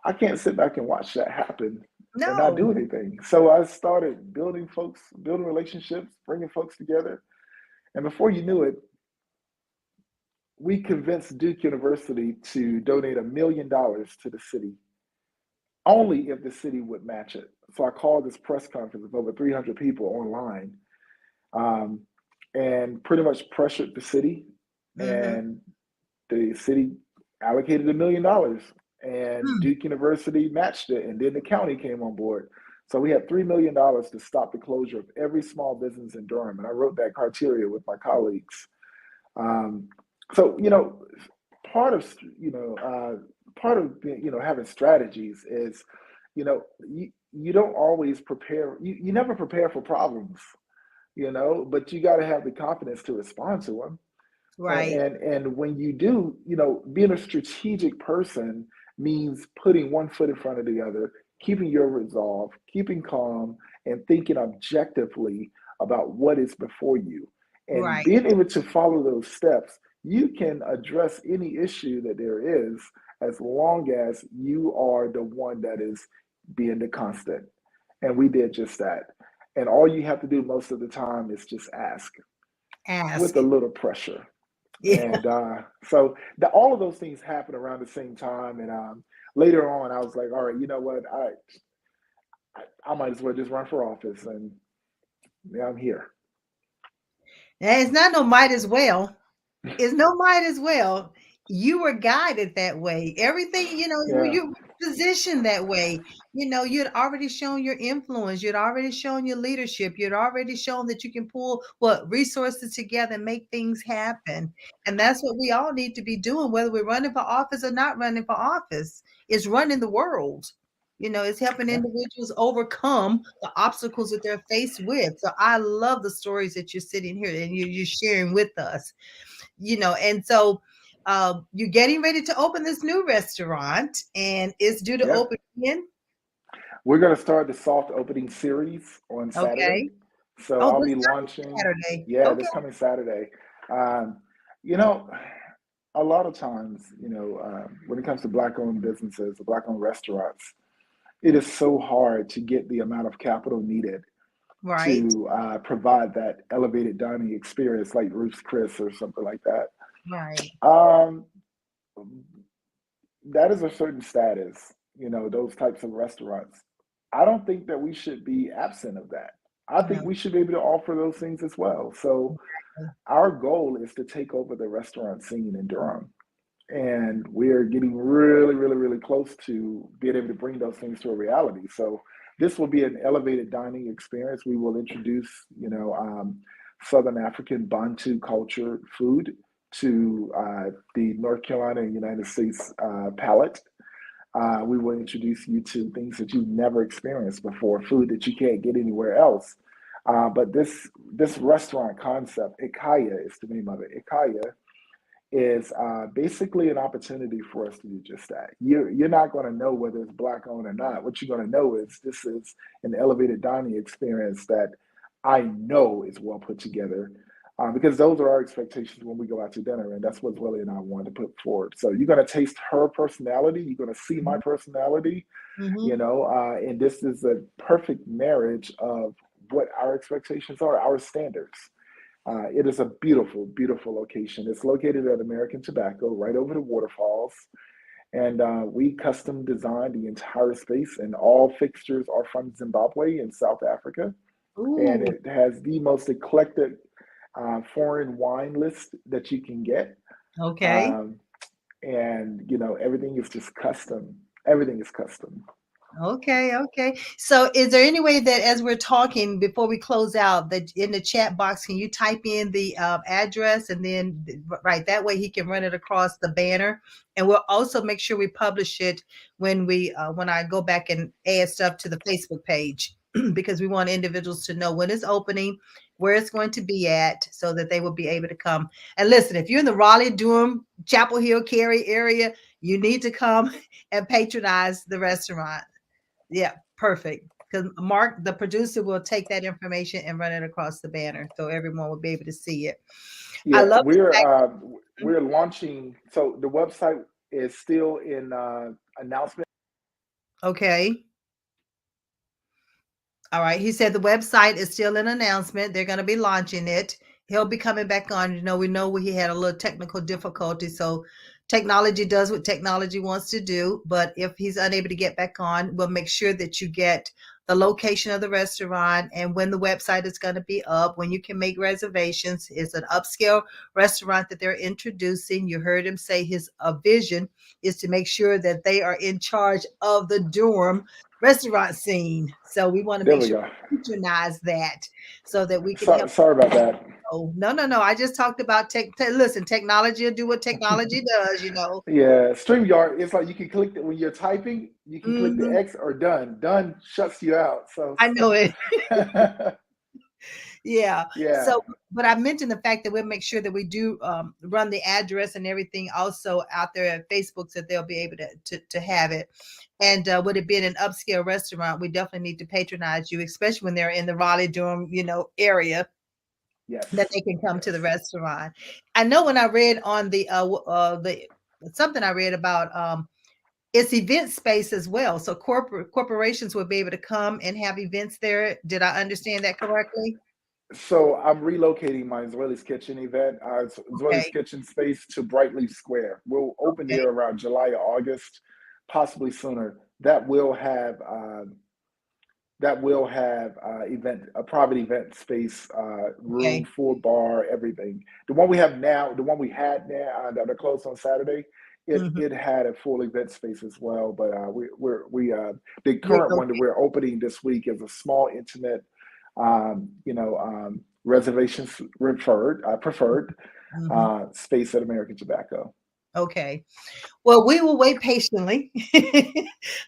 I can't sit back and watch that happen and not No. do anything. So I started building relationships, bringing folks together. And before you knew it, we convinced Duke University to donate $1 million to the city, only if the city would match it. So I called this press conference of over 300 people online, um, and pretty much pressured the city. Mm-hmm. And the city allocated $1 million, and Hmm. Duke University matched it, and then the county came on board. So we had $3 million to stop the closure of every small business in Durham, and I wrote that criteria with my colleagues. Um, so part of part of having strategies is, you don't always prepare. You never prepare for problems, but you got to have the confidence to respond to them. Right. And when you do, being a strategic person means putting one foot in front of the other, keeping your resolve, keeping calm, and thinking objectively about what is before you. And Right. being able to follow those steps, you can address any issue that there is as long as you are the one that is being the constant. And we did just that. And all you have to do most of the time is just ask with Ask. a little pressure. Yeah. And so all of those things happen around the same time. And later on, I was like, all right, you know what? I might as well just run for office. And yeah, I'm here. And it's not no might as well. It's no might as well. You were guided that way. Everything, Yeah. you were positioned that way. You'd already shown your influence. You'd already shown your leadership. You'd already shown that you can pull what resources together and make things happen. And that's what we all need to be doing, whether we're running for office or not running for office. It's running the world. It's helping Yeah. individuals overcome the obstacles that they're faced with. So I love the stories that you're sitting here and you're sharing with us. And so you're getting ready to open this new restaurant, and it's due to Yep. open in. We're going to start the soft opening series on Saturday. Okay. So Oh, I'll this be coming launching, Saturday. yeah, Okay. this coming Saturday. Um, you know, a lot of times, when it comes to Black owned businesses, Black owned restaurants, it is so hard to get the amount of capital needed Right. to provide that elevated dining experience like Ruth's Chris or something like that. Right. Um, that is a certain status, those types of restaurants. I don't think that we should be absent of that. I think No. we should be able to offer those things as well. So Our goal is to take over the restaurant scene in Durham. And we're getting really, really, really close to being able to bring those things to a reality. So this will be an elevated dining experience. We will introduce, Southern African Bantu culture food to the North Carolina and United States palate. We will introduce you to things that you've never experienced before, food that you can't get anywhere else. But this restaurant concept, Ikaya is the name of it. Ikaya is basically an opportunity for us to do just that. You're not going to know whether it's black owned or not. What you're going to know is this is an elevated dining experience that I know is well put together. Because those are our expectations when we go out to dinner, and that's what Willie and I wanted to put forward. So you're going to taste her personality, you're going to see my personality, Mm-hmm. and this is a perfect marriage of what our expectations are, our standards. It is a beautiful, beautiful location. It's located at American Tobacco, right over the waterfalls. And we custom designed the entire space, and all fixtures are from Zimbabwe in South Africa. And Ooh, it has the most eclectic foreign wine list that you can get. okay. Um, and, everything is just custom. Everything is custom. Okay, okay. So, is there any way that as we're talking before we close out, that in the chat box, can you type in the address and then, right, that way he can run it across the banner, and we'll also make sure we publish it when I go back and add stuff to the Facebook page because we want individuals to know when it's opening, where it's going to be at, so that they will be able to come and listen. If you're in the Raleigh, Durham, Chapel Hill, Cary area, you need to come and patronize the restaurant. Yeah, perfect. Because Mark, the producer, will take that information and run it across the banner so everyone will be able to see it. I Yeah, love the fact. we're launching. So the website is still in announcement. Okay. All right. He said the website is still an announcement. They're going to be launching it. He'll be coming back on. We know he had a little technical difficulty. So technology does what technology wants to do. But if he's unable to get back on, we'll make sure that you get the location of the restaurant and when the website is going to be up, when you can make reservations. It's an upscale restaurant that they're introducing. You heard him say his vision is to make sure that they are in charge of the Durham restaurant scene. So we want to There make we sure go. we patronize that so that we can Sorry, help. sorry about that. Oh, no, no, no. I just talked about listen, technology will do what technology does. Yeah, StreamYard, it's like you can click when you're typing, you can click the Hmm. X or done. Done shuts you out. So, I know it. Yeah. yeah, So, but I mentioned the fact that we'll make sure that we do run the address and everything also out there at Facebook so that they'll be able to have it. And with it being an upscale restaurant, we definitely need to patronize you, especially when they're in the Raleigh Durham, area that yes, they can come to the yes. restaurant. I know when I read on the something I read about it's event space as well. So corporations will be able to come and have events there. Did I understand that correctly? So I'm relocating my Israeli's Kitchen event, Israeli's Okay. Kitchen space to Brightleaf Square. We'll open Okay. there around July or August, possibly sooner. That will have event a private event space, room, Okay. full bar, everything. The one we have now, the one we had now that are closed on Saturday, it Hmm. it had a full event space as well. But the current one that Relocate. we're opening this week is a small, intimate, reservations preferred Hmm. space at American Tobacco. Okay. Well, we will wait patiently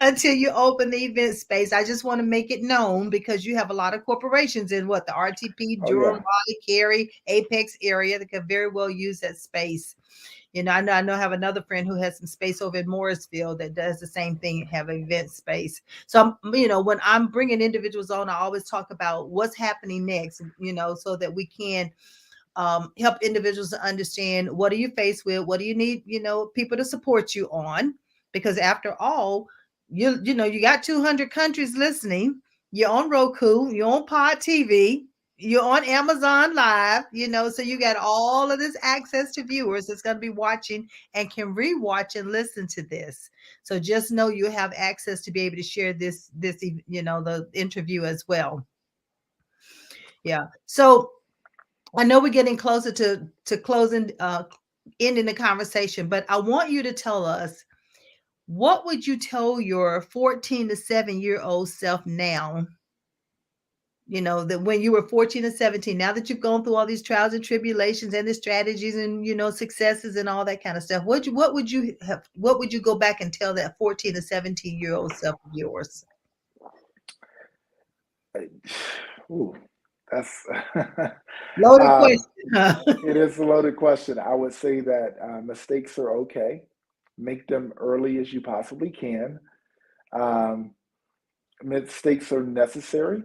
until you open the event space. I just want to make it known because you have a lot of corporations in what the RTP, Oh Durham, yeah, Raleigh, Cary, Apex area that could very well use that space. I know I have another friend who has some space over in Morrisville that does the same thing, have an event space. So, when I'm bringing individuals on, I always talk about what's happening next, so that we can help individuals to understand what are you faced with, what do you need, people to support you on, because after all, you got 200 countries listening. You're on Roku, you're on Pod TV, you're on Amazon Live, so you got all of this access to viewers that's going to be watching and can rewatch and listen to this. So just know you have access to be able to share the interview as well. Yeah. So I know we're getting closer to closing, ending the conversation, but I want you to tell us, what would you tell your 14 to 7 year old self now? You know, that when you were 14 and 17, now that you've gone through all these trials and tribulations and the strategies and, successes and all that kind of stuff, what would you go back and tell that 14 to 17-year old self of yours? Ooh, that's Loaded um, question, huh? it is a loaded question. I would say that mistakes are okay. Make them early as you possibly can. Um, Mistakes are necessary.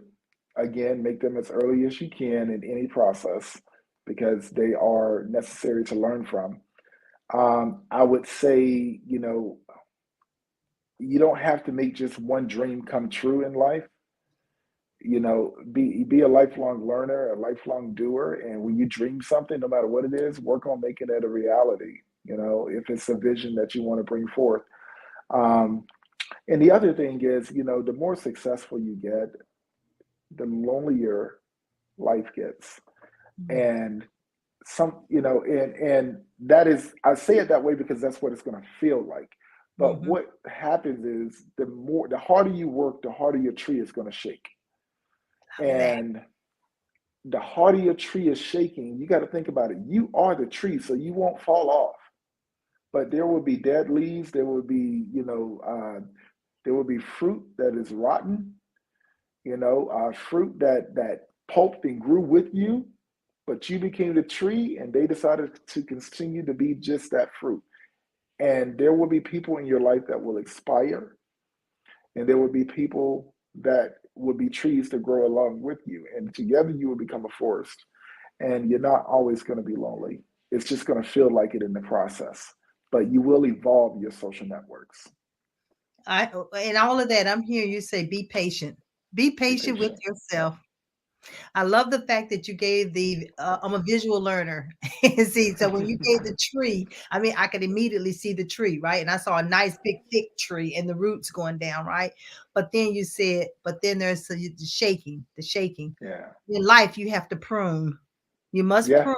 Again, make them as early as you can in any process because they are necessary to learn from. I would say, you don't have to make just one dream come true in life. Be a lifelong learner, a lifelong doer, and when you dream something, no matter what it is, work on making it a reality. If it's a vision that you want to bring forth. Um, and the other thing is, the more successful you get, the lonelier life gets. And and that is, I say it that way because that's what it's going to feel like. But Mm-hmm. what happens is the harder you work, the harder your tree is going to shake. Love that. And the harder your tree is shaking, you got to think about it. You are the tree, so you won't fall off. But there will be dead leaves. There will be, there will be fruit that is rotten. Fruit that pulped and grew with you, but you became the tree, and they decided to continue to be just that fruit. And there will be people in your life that will expire, and there will be people that will be trees to grow along with you, and together you will become a forest. And you're not always going to be lonely. It's just going to feel like it in the process, but you will evolve your social networks. I and all of that, I'm hearing you say, be patient. Be Be patient with patient. Yep. yourself. I love the fact that you gave I'm a visual learner. See, so when you gave the tree, I mean, I could immediately see the tree, right? And I saw a nice big thick tree and the roots going down, right? But then you said, but then there's the shaking, the shaking. Yeah. In life, you have to prune. You must Yeah. prune.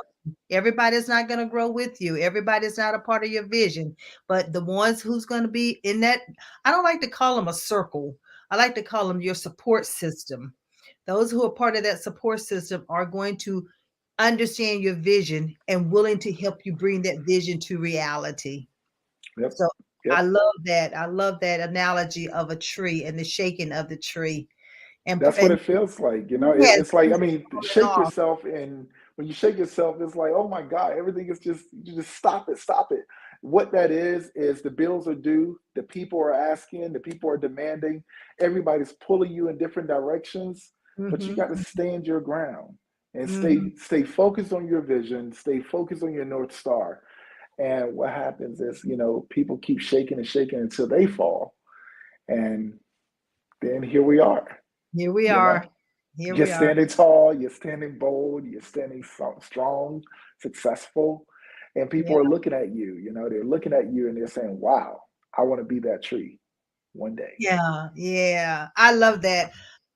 Everybody's not going to grow with you. Everybody's not a part of your vision. But the ones who's going to be in that, I don't like to call them a circle. I like to call them your support system. Those who are part of that support system are going to understand your vision and willing to help you bring that vision to reality. Yep. So I Yep. love that. I love that analogy of a tree and the shaking of the tree. That's what And it feels like. yes, It's like, I it's mean, falling shake off. yourself. And when you shake yourself, it's like, oh my God, everything is just, you just stop it, stop it. What that is the bills are due, the people are asking, the people are demanding, everybody's pulling you in different directions, but you got to Hmm. stand your ground and Hmm. stay focused on your vision, stay focused on your North Star. And what happens is, people keep shaking and shaking until they fall. And then here we are, Here we you know. are. Here You're we are. standing tall, you're standing bold, you're standing strong, successful, and Yeah. people are looking at you. They're looking at you and they're saying, "Wow, I want to be that tree one day." Yeah. Yeah. I love that.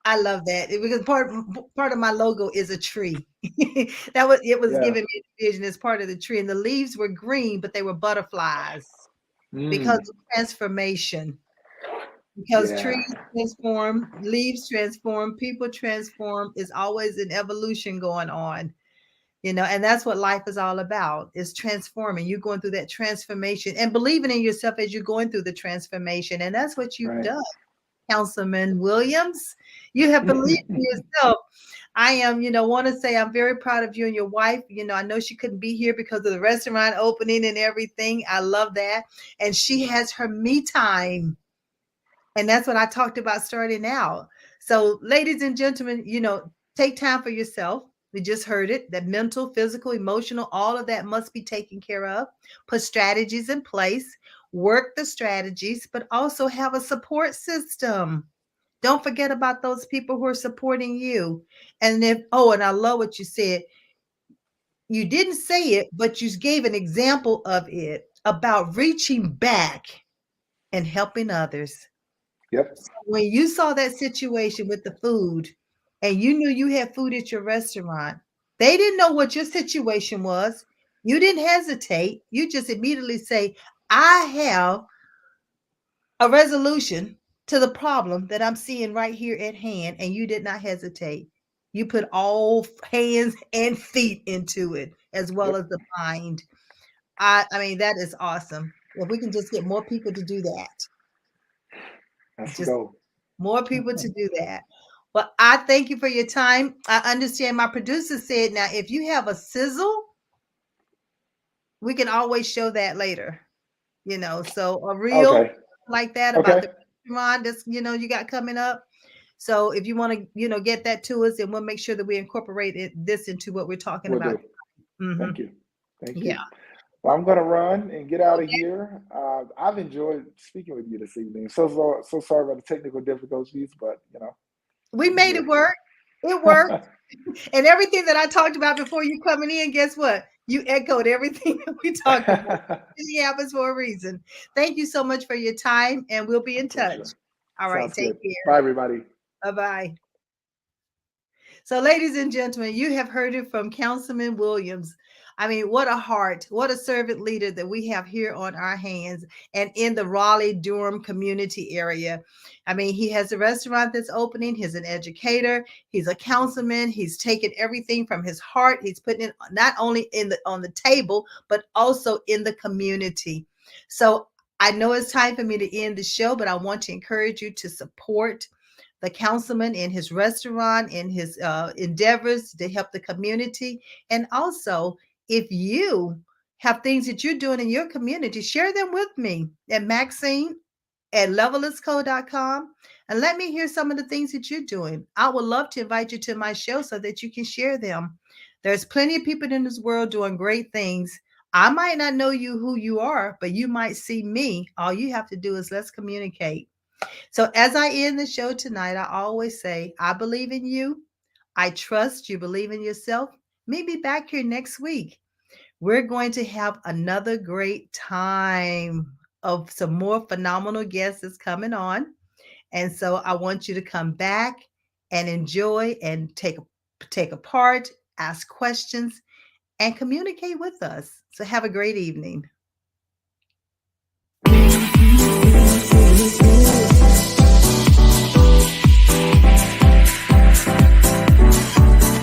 I love that. Because part of my logo is a tree. It was Yeah. giving me the vision as part of the tree. And the leaves were green, but they were butterflies because Mm, of transformation. Because yeah. trees transform, leaves transform, people transform. Is always an evolution going on. And that's what life is all about, is transforming. You're going through that transformation and believing in yourself as you're going through the transformation. And that's what you've Right. done, Councilman Williams. You have believed in yourself. I am, want to say I'm very proud of you and your wife. I know she couldn't be here because of the restaurant opening and everything. I love that. And she has her me time. And that's what I talked about starting out. So, ladies and gentlemen, take time for yourself. We just heard it, that mental, physical, emotional, all of that must be taken care of. Put strategies in place, work the strategies, but also have a support system. Don't forget about those people who are supporting you. And I love what you said. You didn't say it, but you gave an example of it about reaching back and helping others. Yep. When you saw that situation with the food and you knew you had food at your restaurant, They didn't know what your situation was. You didn't hesitate. You just immediately say, I have a resolution to the problem that I'm seeing right here at hand. And you did not hesitate. You put all hands and feet into it, as well Yep. as the mind. I mean, that is awesome. If we can just get more people to do that, That's the just goal. more people to do that. Well, I thank you for your time. I understand my producer said, now, if you have a sizzle, we can always show that later, so a reel Okay. like that about Okay. the restaurant that's, you got coming up. So if you want to, get that to us, and we'll make sure that we incorporate this into what we're talking Will about. do. Hmm. Thank you. Thank Yeah. you. Well, I'm going to run and get out of Okay. here. I've enjoyed speaking with you this evening. So sorry about the technical difficulties, but We I'm made it here. work. It worked. And everything that I talked about before you coming in, guess what? You echoed everything that we talked about. It happens for a reason. Thank you so much for your time, and we'll be My in touch. pleasure. All right. Sounds Take good. care. Bye, everybody. Bye-bye. So, ladies and gentlemen, you have heard it from Councilman Williams. I mean, what a heart, what a servant leader that we have here on our hands and in the Raleigh Durham community area. I mean, he has a restaurant that's opening. He's an educator. He's a councilman. He's taken everything from his heart. He's putting it not only on the table, but also in the community. So I know it's time for me to end the show, but I want to encourage you to support the councilman in his restaurant, in his endeavors to help the community. And also, if you have things that you're doing in your community, share them with me at Maxine at levelisco.com, and let me hear some of the things that you're doing. I would love to invite you to my show so that you can share them. There's plenty of people in this world doing great things. I might not know you who you are, but you might see me. All you have to do is let's communicate. So, as I end the show tonight, I always say, I believe in you. I trust you believe in yourself. Meet me back here next week. We're going to have another great time of some more phenomenal guests that's coming on. And so I want you to come back and enjoy and take a part, ask questions, and communicate with us. So have a great evening.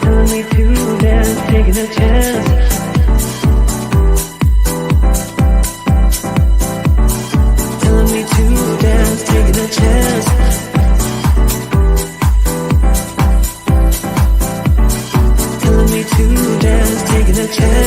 Telling me to dance, taking a chance. Telling me to dance, taking a chance. Telling me to dance, taking a chance.